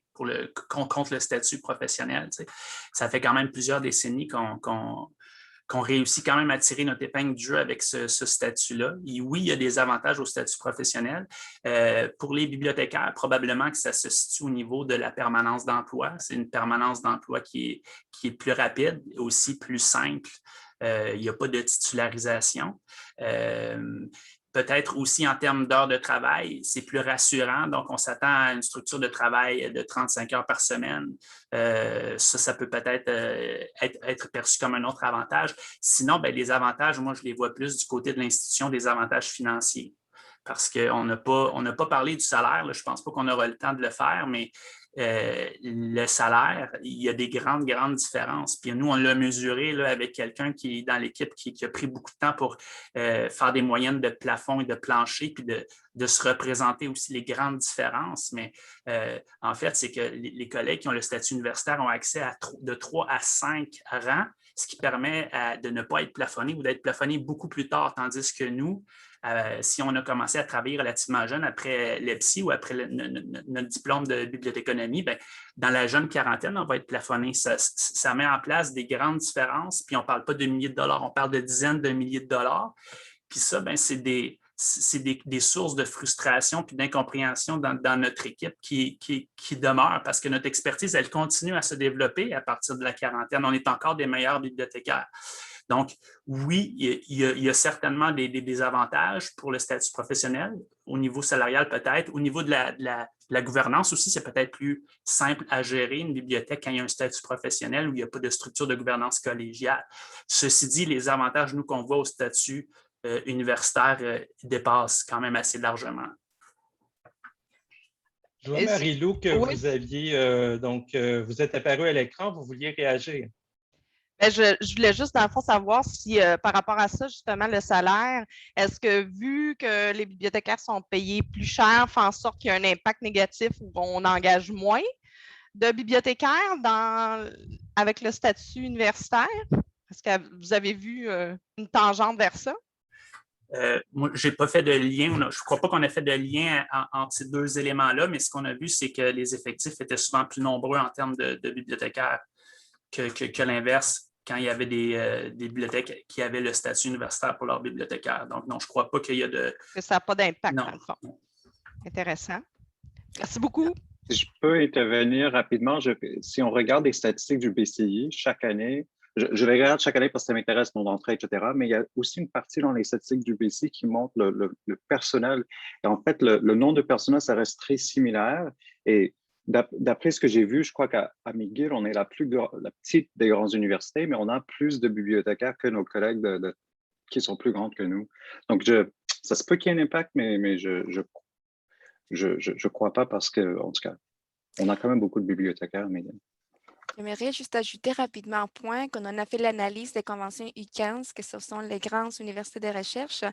contre le statut professionnel. Tu sais. Ça fait quand même plusieurs décennies qu'on réussit quand même à tirer notre épingle du jeu avec ce statut-là. Et oui, il y a des avantages au statut professionnel. Pour les bibliothécaires, probablement que ça se situe au niveau de la permanence d'emploi. C'est une permanence d'emploi qui est plus rapide, aussi plus simple. Il n'y a pas de titularisation. Peut-être aussi en termes d'heures de travail, c'est plus rassurant. Donc, on s'attend à une structure de travail de 35 heures par semaine. Ça peut peut-être être perçu comme un autre avantage. Sinon, ben, les avantages, moi, je les vois plus du côté de l'institution des avantages financiers. Parce qu'on n'a pas parlé du salaire. Là. Je ne pense pas qu'on aura le temps de le faire, mais le salaire, il y a des grandes différences. Puis nous, on l'a mesuré là, avec quelqu'un qui est dans l'équipe qui a pris beaucoup de temps pour faire des moyennes de plafond et de plancher, puis de se représenter aussi les grandes différences. Mais en fait, c'est que les collègues qui ont le statut universitaire ont accès de 3 à 5 rangs, ce qui permet de ne pas être plafonné ou d'être plafonné beaucoup plus tard, tandis que nous, si on a commencé à travailler relativement jeune après l'EPSI ou après notre diplôme de bibliothéconomie, bien, dans la jeune quarantaine, on va être plafonné. Ça met en place des grandes différences, puis on ne parle pas de milliers de dollars, on parle de dizaines de milliers de dollars. Puis ça, bien, c'est des sources de frustration puis d'incompréhension dans notre équipe qui demeurent parce que notre expertise, elle continue à se développer à partir de la quarantaine. On est encore des meilleurs bibliothécaires. Donc, oui, il y a certainement des avantages pour le statut professionnel, au niveau salarial peut-être, au niveau de la gouvernance aussi, c'est peut-être plus simple à gérer une bibliothèque quand il y a un statut professionnel où il n'y a pas de structure de gouvernance collégiale. Ceci dit, les avantages, nous, qu'on voit au statut universitaire dépassent quand même assez largement. Je vois, Marie-Lou, que oui. Vous aviez, vous êtes apparu à l'écran, vous vouliez réagir. Bien, je voulais juste, dans le fond, savoir si, par rapport à ça, justement, le salaire, est-ce que, vu que les bibliothécaires sont payés plus cher, fait en sorte qu'il y a un impact négatif où on engage moins de bibliothécaires avec le statut universitaire? Est-ce que vous avez vu une tangente vers ça? Moi, je n'ai pas fait de lien. Je ne crois pas qu'on ait fait de lien entre ces deux éléments-là, mais ce qu'on a vu, c'est que les effectifs étaient souvent plus nombreux en termes de bibliothécaires que l'inverse quand il y avait des bibliothèques qui avaient le statut universitaire pour leurs bibliothécaires. Donc, non, je ne crois pas qu'il y a de... Que ça n'a pas d'impact, dans le fond. Intéressant. Merci beaucoup. Si je peux intervenir rapidement, si on regarde les statistiques du BCI, chaque année, je les regarde chaque année parce que ça m'intéresse, mon entrée, etc. Mais il y a aussi une partie dans les statistiques du BCI qui montre le personnel. Et en fait, le nombre de personnel, ça reste très similaire. Et d'après ce que j'ai vu, je crois qu'à McGill, on est la petite des grandes universités, mais on a plus de bibliothécaires que nos collègues qui sont plus grandes que nous. Donc, ça se peut qu'il y ait un impact, mais je crois pas parce que, en tout cas, on a quand même beaucoup de bibliothécaires. Mais... J'aimerais juste ajouter rapidement un point qu'on en a fait l'analyse des conventions U15, que ce sont les grandes universités de recherche,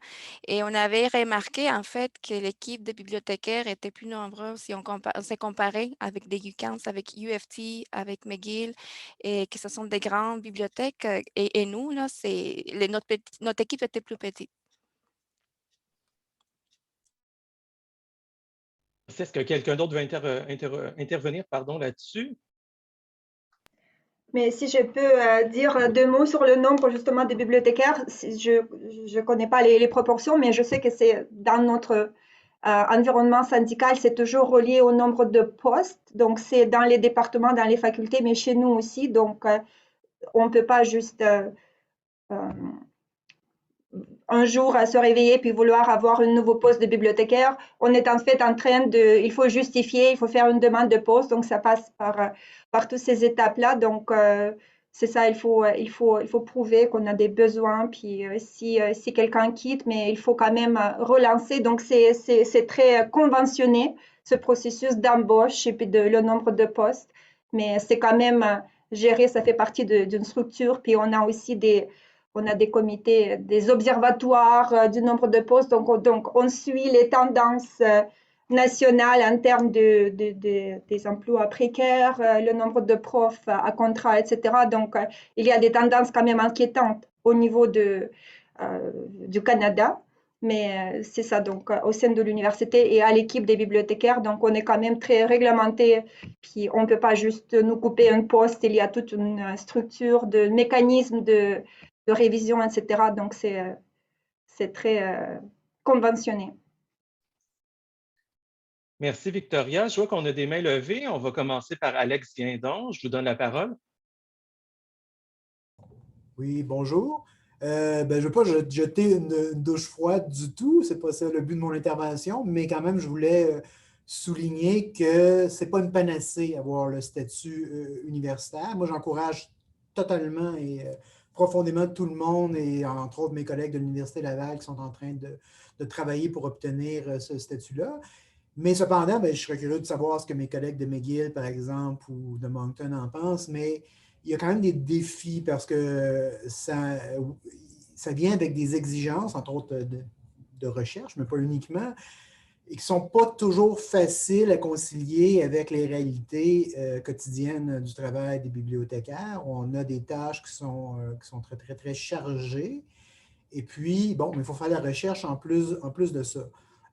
et on avait remarqué en fait que l'équipe de bibliothécaires était plus nombreuse si on s'est comparé avec des U15, avec UFT, avec McGill, et que ce sont des grandes bibliothèques. Et nous, là, notre équipe était plus petite. Est-ce que quelqu'un d'autre veut intervenir là-dessus? Mais si je peux dire 2 mots sur le nombre justement de bibliothécaires, je ne connais pas les proportions, mais je sais que c'est dans notre environnement syndical, c'est toujours relié au nombre de postes. Donc, c'est dans les départements, dans les facultés, mais chez nous aussi. Donc, on ne peut pas juste un jour se réveiller puis vouloir avoir un nouveau poste de bibliothécaire. On est en fait en train il faut justifier, il faut faire une demande de poste, donc ça passe par toutes ces étapes-là. Donc, c'est ça, il faut prouver qu'on a des besoins, puis si quelqu'un quitte, mais il faut quand même relancer. Donc, c'est très conventionné, ce processus d'embauche et puis le nombre de postes, mais c'est quand même géré, ça fait partie d'une structure, puis on a aussi on a des comités, des observatoires du nombre de postes. Donc, on suit les tendances nationales en termes des emplois précaires, le nombre de profs à contrat, etc. Donc, il y a des tendances quand même inquiétantes au niveau du Canada. Mais c'est ça, donc au sein de l'université et à l'équipe des bibliothécaires, donc on est quand même très réglementé, puis on ne peut pas juste nous couper un poste, il y a toute une structure de mécanismes de révision, etc. Donc, c'est très conventionné. Merci, Victoria. Je vois qu'on a des mains levées. On va commencer par Alex Guindon. Je vous donne la parole. Oui, bonjour. Je ne veux pas jeter une douche froide du tout, ce n'est pas ça le but de mon intervention, mais quand même, je voulais souligner que ce n'est pas une panacée avoir le statut universitaire. Moi, j'encourage totalement et profondément tout le monde, et entre autres mes collègues de l'Université Laval qui sont en train de travailler pour obtenir ce statut-là. Mais cependant, je serais curieux de savoir ce que mes collègues de McGill, par exemple, ou de Moncton en pensent, mais il y a quand même des défis parce que ça vient avec des exigences, entre autres de recherche, mais pas uniquement, et qui ne sont pas toujours faciles à concilier avec les réalités quotidiennes du travail des bibliothécaires. On a des tâches qui sont très, très, très chargées. Et puis, bon, il faut faire la recherche en plus de ça.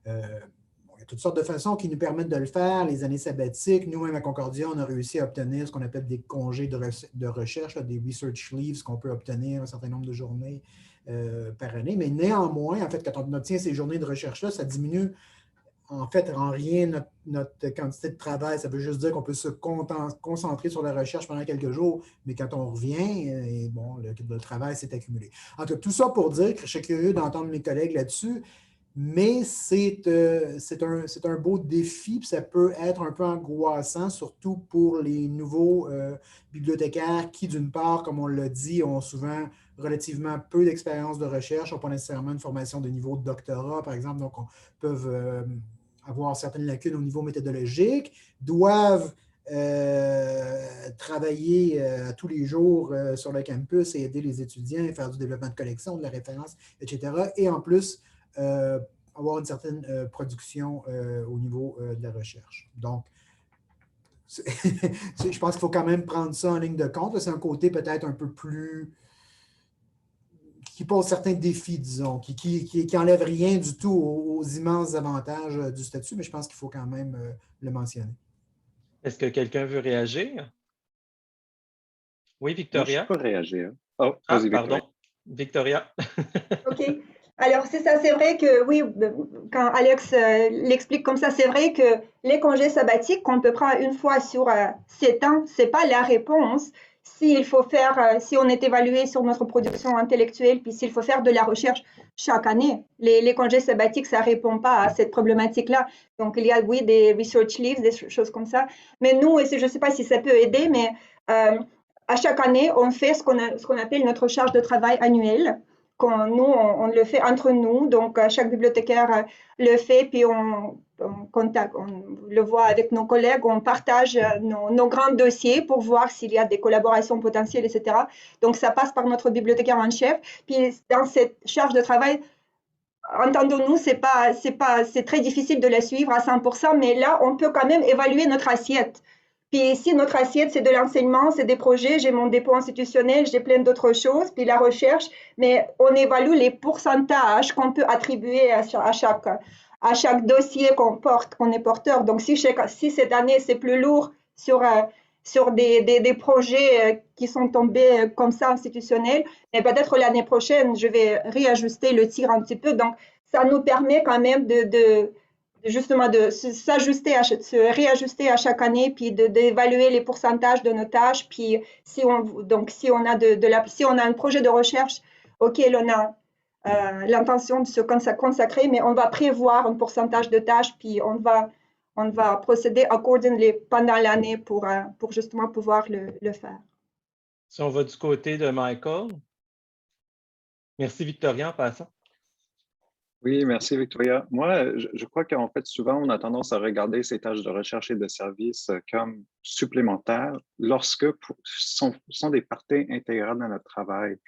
Il y a toutes sortes de façons qui nous permettent de le faire. Les années sabbatiques, nous-mêmes à Concordia, on a réussi à obtenir ce qu'on appelle des congés de recherche, des research leaves, qu'on peut obtenir un certain nombre de journées par année. Mais néanmoins, en fait, quand on obtient ces journées de recherche-là, ça diminue en fait en rien notre quantité de travail. Ça veut juste dire qu'on peut se concentrer sur la recherche pendant quelques jours, mais quand on revient, le travail s'est accumulé. En tout cas, tout ça pour dire que je suis curieux d'entendre mes collègues là-dessus, mais c'est un beau défi, puis ça peut être un peu angoissant, surtout pour les nouveaux bibliothécaires qui, d'une part, comme on l'a dit, ont souvent relativement peu d'expérience de recherche, n'ont pas nécessairement une formation de niveau de doctorat, par exemple, donc peuvent avoir certaines lacunes au niveau méthodologique, doivent travailler tous les jours sur le campus et aider les étudiants, faire du développement de collection, de la référence, etc. Et en plus, avoir une certaine production au niveau de la recherche. Donc, je pense qu'il faut quand même prendre ça en ligne de compte. C'est un côté peut-être un peu plus qui pose certains défis, disons, qui n'enlève rien du tout aux immenses avantages du statut, mais je pense qu'il faut quand même le mentionner. Est-ce que quelqu'un veut réagir? Oui, Victoria? Moi, je peux réagir. Oh, vas-y, pardon. Victoria. OK. Alors, c'est ça, c'est vrai que, oui, quand Alex l'explique comme ça, c'est vrai que les congés sabbatiques qu'on peut prendre une fois sur 7 ans, ce n'est pas la réponse. S'il faut faire, si on est évalué sur notre production intellectuelle, puis s'il faut faire de la recherche chaque année, les congés sabbatiques, ça ne répond pas à cette problématique-là. Donc, il y a, oui, des research leaves, des choses comme ça. Mais nous, je ne sais pas si ça peut aider, mais à chaque année, on fait ce qu'on appelle notre charge de travail annuelle. Nous, on le fait entre nous, donc chaque bibliothécaire le fait, puis on le voit avec nos collègues, on partage nos grands dossiers pour voir s'il y a des collaborations potentielles, etc. Donc, ça passe par notre bibliothécaire en chef. Puis, dans cette charge de travail, entendons-nous, c'est très difficile de la suivre à 100%, mais là, on peut quand même évaluer notre assiette. Puis ici, notre assiette, c'est de l'enseignement, c'est des projets, j'ai mon dépôt institutionnel, j'ai plein d'autres choses, puis la recherche, mais on évalue les pourcentages qu'on peut attribuer à chaque dossier qu'on est porteur. Donc, si cette année, c'est plus lourd sur des projets qui sont tombés comme ça institutionnels, mais peut-être l'année prochaine, je vais réajuster le tir un petit peu. Donc, ça nous permet quand même justement de se réajuster à chaque année, puis d'évaluer les pourcentages de nos tâches. Puis si on a un projet de recherche auquel on a l'intention de se consacrer, mais on va prévoir un pourcentage de tâches, puis on va procéder accordingly pendant l'année pour justement pouvoir le faire. Si on va du côté de Michael. Merci Victoria en passant. Oui, merci Victoria. Moi, je crois qu'en fait, souvent, on a tendance à regarder ces tâches de recherche et de service comme supplémentaires lorsque sont des parties intégrales dans notre travail.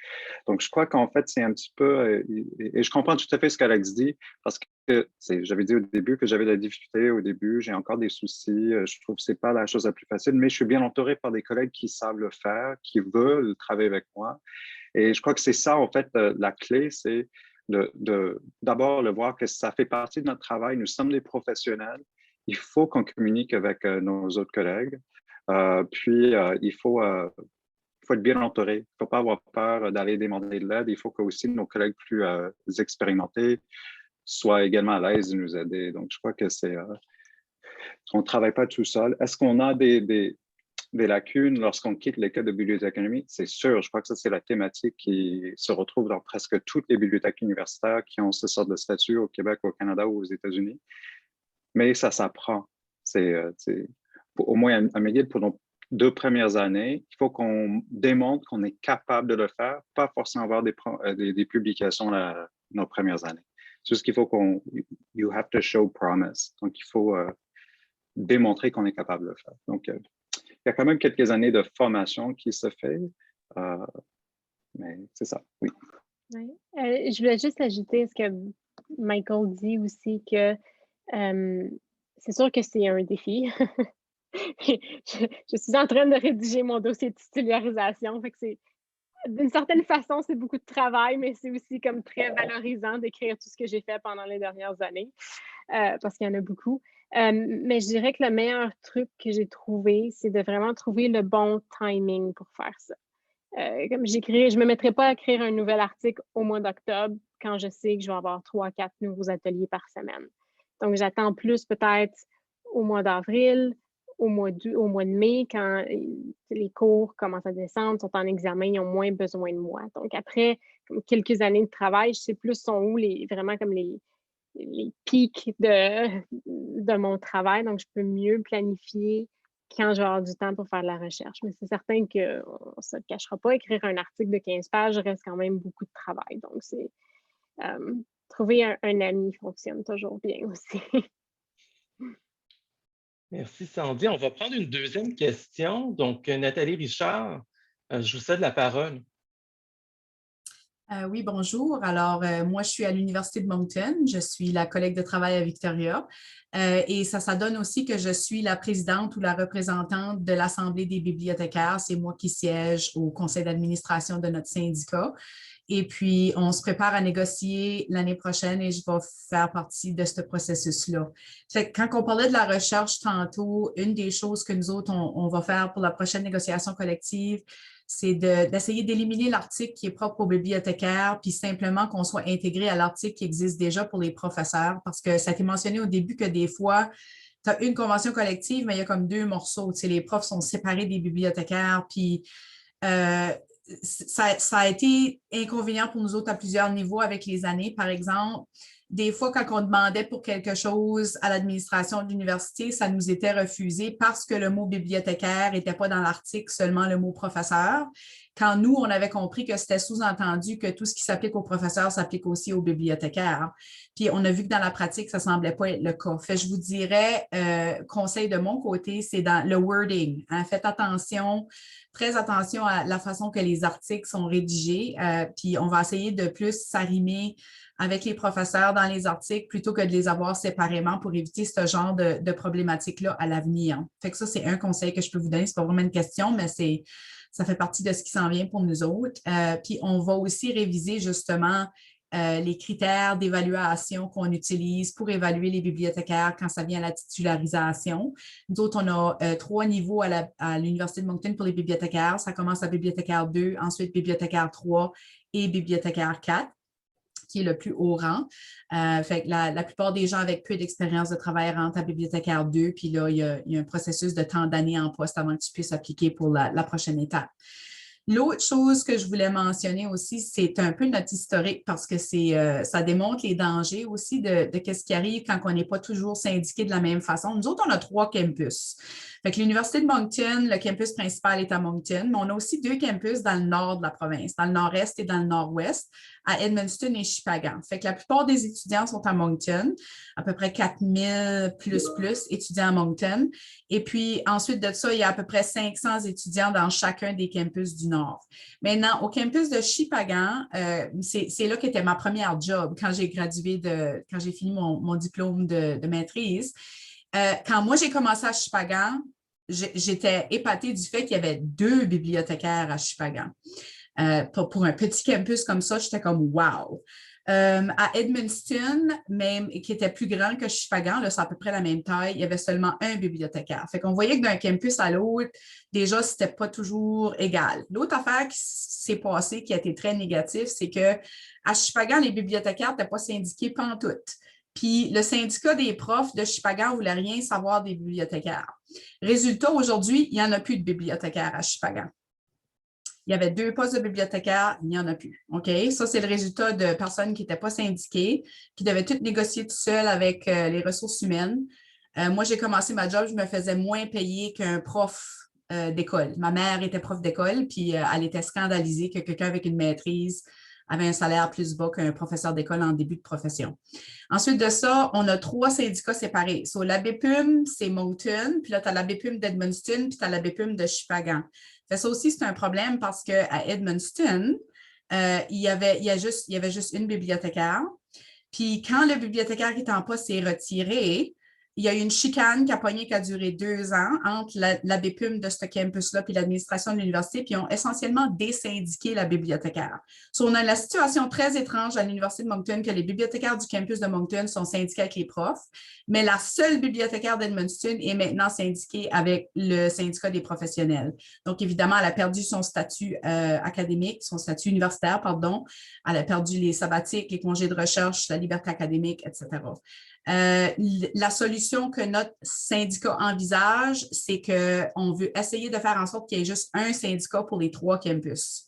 Donc, je crois qu'en fait, c'est un petit peu, et je comprends tout à fait ce qu'Alex dit, parce que j'avais dit au début que j'avais de la difficulté au début, j'ai encore des soucis, je trouve que ce n'est pas la chose la plus facile, mais je suis bien entouré par des collègues qui savent le faire, qui veulent travailler avec moi. Et je crois que c'est ça, en fait, la clé, c'est d'abord le voir que ça fait partie de notre travail. Nous sommes des professionnels. Il faut qu'on communique avec nos autres collègues. Puis, il faut être bien entouré. Il ne faut pas avoir peur d'aller demander de l'aide. Il faut que aussi nos collègues plus expérimentés soient également à l'aise de nous aider. Donc, je crois que on ne travaille pas tout seul. Est-ce qu'on a des lacunes lorsqu'on quitte l'école de bibliothéconomie? C'est sûr, je crois que ça, c'est la thématique qui se retrouve dans presque toutes les bibliothèques universitaires qui ont ce sort de statut au Québec, au Canada ou aux États-Unis. Mais ça s'apprend. C'est au moins à McGill, pour nos 2 premières années, il faut qu'on démontre qu'on est capable de le faire, pas forcément avoir des publications nos premières années. C'est juste qu'il faut you have to show promise. Donc, il faut démontrer qu'on est capable de le faire. Donc, il y a quand même quelques années de formation qui se fait, mais c'est ça, oui. Oui. Je voulais juste ajouter ce que Michael dit aussi, que c'est sûr que c'est un défi. je suis en train de rédiger mon dossier de titularisation, fait que d'une certaine façon, c'est beaucoup de travail, mais c'est aussi comme très valorisant d'écrire tout ce que j'ai fait pendant les dernières années, parce qu'il y en a beaucoup. Mais je dirais que le meilleur truc que j'ai trouvé, c'est de vraiment trouver le bon timing pour faire ça. Comme je ne me mettrai pas à écrire un nouvel article au mois d'octobre quand je sais que je vais avoir 3-4 nouveaux ateliers par semaine. Donc, j'attends plus peut-être au mois d'avril, au mois de mai, quand les cours commencent à descendre, sont en examen, ils ont moins besoin de moi. Donc, après quelques années de travail, je sais plus sont où vraiment comme les pics de mon travail. Donc, je peux mieux planifier quand je vais avoir du temps pour faire de la recherche. Mais c'est certain qu'on ne se le cachera pas. Écrire un article de 15 pages reste quand même beaucoup de travail. Donc, c'est trouver un ami fonctionne toujours bien aussi. Merci Sandy. On va prendre une deuxième question. Donc, Nathalie Richard, je vous cède la parole. Oui, bonjour. Alors, moi, je suis à l'Université de Moncton. Je suis la collègue de travail à Victoria. Et ça donne aussi que je suis la présidente ou la représentante de l'Assemblée des bibliothécaires. C'est moi qui siège au conseil d'administration de notre syndicat. Et puis, on se prépare à négocier l'année prochaine et je vais faire partie de ce processus-là. Quand on parlait de la recherche tantôt, une des choses que nous autres, on va faire pour la prochaine négociation collective, c'est d'essayer d'éliminer l'article qui est propre aux bibliothécaires, puis simplement qu'on soit intégré à l'article qui existe déjà pour les professeurs, parce que ça a été mentionné au début que des fois, tu as une convention collective, mais il y a comme 2 morceaux. Tu sais, les profs sont séparés des bibliothécaires, puis ça a été inconvénient pour nous autres à plusieurs niveaux avec les années. Par exemple, Des fois, quand on demandait pour quelque chose à l'administration de l'université, ça nous était refusé parce que le mot bibliothécaire n'était pas dans l'article, seulement le mot professeur. Quand nous, on avait compris que c'était sous-entendu que tout ce qui s'applique aux professeurs s'applique aussi aux bibliothécaires. Puis on a vu que dans la pratique, ça ne semblait pas être le cas. Fait, je vous dirais, conseil de mon côté, c'est dans le wording. Hein. Faites attention, très attention à la façon que les articles sont rédigés. Puis on va essayer de plus s'arrimer avec les professeurs dans les articles plutôt que de les avoir séparément pour éviter ce genre de problématiques-là à l'avenir. Fait que ça, c'est un conseil que je peux vous donner. Ce n'est pas vraiment une question, mais ça fait partie de ce qui s'en vient pour nous autres. Puis on va aussi réviser justement les critères d'évaluation qu'on utilise pour évaluer les bibliothécaires quand ça vient à la titularisation. Nous autres, on a 3 niveaux à l'Université de Moncton pour les bibliothécaires. Ça commence à bibliothécaire 2, ensuite bibliothécaire 3 et bibliothécaire 4. Qui est le plus haut rang. Fait que la plupart des gens avec peu d'expérience de travail rentrent à bibliothécaire 2, puis là, il y a un processus de temps d'années en poste avant que tu puisses appliquer pour la prochaine étape. L'autre chose que je voulais mentionner aussi, c'est un peu notre historique parce que ça démontre les dangers aussi de ce qui arrive quand on n'est pas toujours syndiqué de la même façon. Nous autres, on a 3 campus. Fait que l'Université de Moncton, le campus principal est à Moncton, mais on a aussi 2 campus dans le nord de la province, dans le nord-est et dans le nord-ouest, à Edmundston et Shippagan. Fait que la plupart des étudiants sont à Moncton, à peu près 4000 plus étudiants à Moncton. Et puis, ensuite de ça, il y a à peu près 500 étudiants dans chacun des campus du Nord. Maintenant, au campus de Shippagan, c'est là qu'était ma première job quand j'ai gradué, quand j'ai fini mon diplôme de maîtrise. Quand moi, j'ai commencé à Shippagan, j'étais épatée du fait qu'il y avait 2 bibliothécaires à Shippagan. Pour un petit campus comme ça, j'étais comme « wow ». À Edmundston, même, qui était plus grand que Shippagan, là, c'est à peu près la même taille, il y avait seulement 1 bibliothécaire. Fait qu'on voyait que d'un campus à l'autre, déjà, c'était pas toujours égal. L'autre affaire qui s'est passée, qui a été très négative, c'est qu'à Shippagan, les bibliothécaires n'étaient pas syndiqués pantoute. Puis le syndicat des profs de Shippagan ne voulait rien savoir des bibliothécaires. Résultat, aujourd'hui, il n'y en a plus de bibliothécaires à Shippagan. Il y avait 2 postes de bibliothécaires, il n'y en a plus. OK? Ça, c'est le résultat de personnes qui n'étaient pas syndiquées, qui devaient tout négocier tout seul avec les ressources humaines. Moi, j'ai commencé ma job, je me faisais moins payer qu'un prof d'école. Ma mère était prof d'école, puis elle était scandalisée que quelqu'un avec une maîtrise avait un salaire plus bas qu'un professeur d'école en début de profession. Ensuite de ça, on a 3 syndicats séparés. So, la BPUM, c'est Moncton, puis là, tu as la BPUM d'Edmundston, puis tu as la BPUM de Shippagan. Ça aussi, c'est un problème parce qu'à Edmundston, il y avait juste une bibliothécaire. Puis quand le bibliothécaire qui est en poste s'est retiré, il y a eu une chicane qui a duré 2 ans entre la BPUM de ce campus-là et l'administration de l'université, puis ils ont essentiellement désyndiqué la bibliothécaire. So, on a la situation très étrange à l'Université de Moncton que les bibliothécaires du campus de Moncton sont syndiqués avec les profs, mais la seule bibliothécaire d'Edmundston est maintenant syndiquée avec le syndicat des professionnels. Donc, évidemment, elle a perdu son statut académique, son statut universitaire, pardon. Elle a perdu les sabbatiques, les congés de recherche, la liberté académique, etc. La solution que notre syndicat envisage, c'est qu'on veut essayer de faire en sorte qu'il y ait juste un syndicat pour les 3 campus.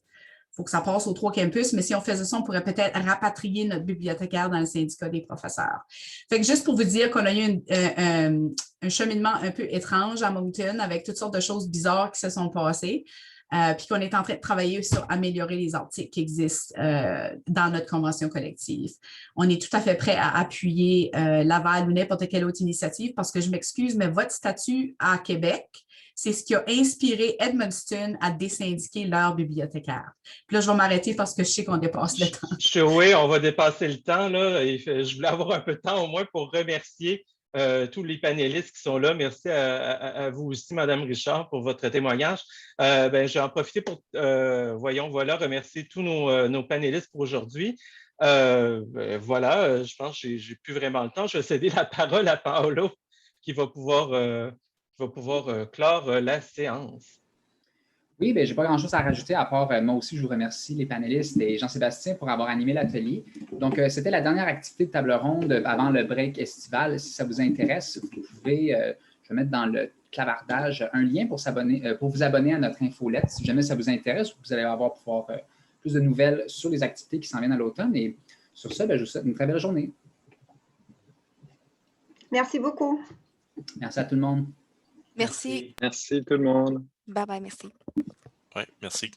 Il faut que ça passe aux 3 campus, mais si on faisait ça, on pourrait peut-être rapatrier notre bibliothécaire dans le syndicat des professeurs. Fait que juste pour vous dire qu'on a eu un cheminement un peu étrange à Moncton avec toutes sortes de choses bizarres qui se sont passées. Puis qu'on est en train de travailler sur améliorer les articles qui existent dans notre convention collective. On est tout à fait prêt à appuyer Laval ou n'importe quelle autre initiative parce que je m'excuse, mais votre statut à Québec, c'est ce qui a inspiré Edmundston à désyndiquer leur bibliothécaire. Puis là, je vais m'arrêter parce que je sais qu'on dépasse le temps. Oui, on va dépasser le temps, là. Et je voulais avoir un peu de temps au moins pour remercier tous les panélistes qui sont là. Merci à vous aussi, Mme Richard, pour votre témoignage. Je vais en profiter pour, remercier tous nos panélistes pour aujourd'hui. Je pense que je n'ai plus vraiment le temps. Je vais céder la parole à Paolo qui va pouvoir clore la séance. Oui, je n'ai pas grand-chose à rajouter à part, moi aussi, je vous remercie les panélistes et Jean-Sébastien pour avoir animé l'atelier. Donc, c'était la dernière activité de table ronde avant le break estival. Si ça vous intéresse, vous pouvez, je vais mettre dans le clavardage un lien pour vous abonner à notre infolette. Si jamais ça vous intéresse, vous allez pouvoir plus de nouvelles sur les activités qui s'en viennent à l'automne. Et sur ce, je vous souhaite une très belle journée. Merci beaucoup. Merci à tout le monde. Merci. Merci tout le monde. Bye bye, merci. Oui, merci.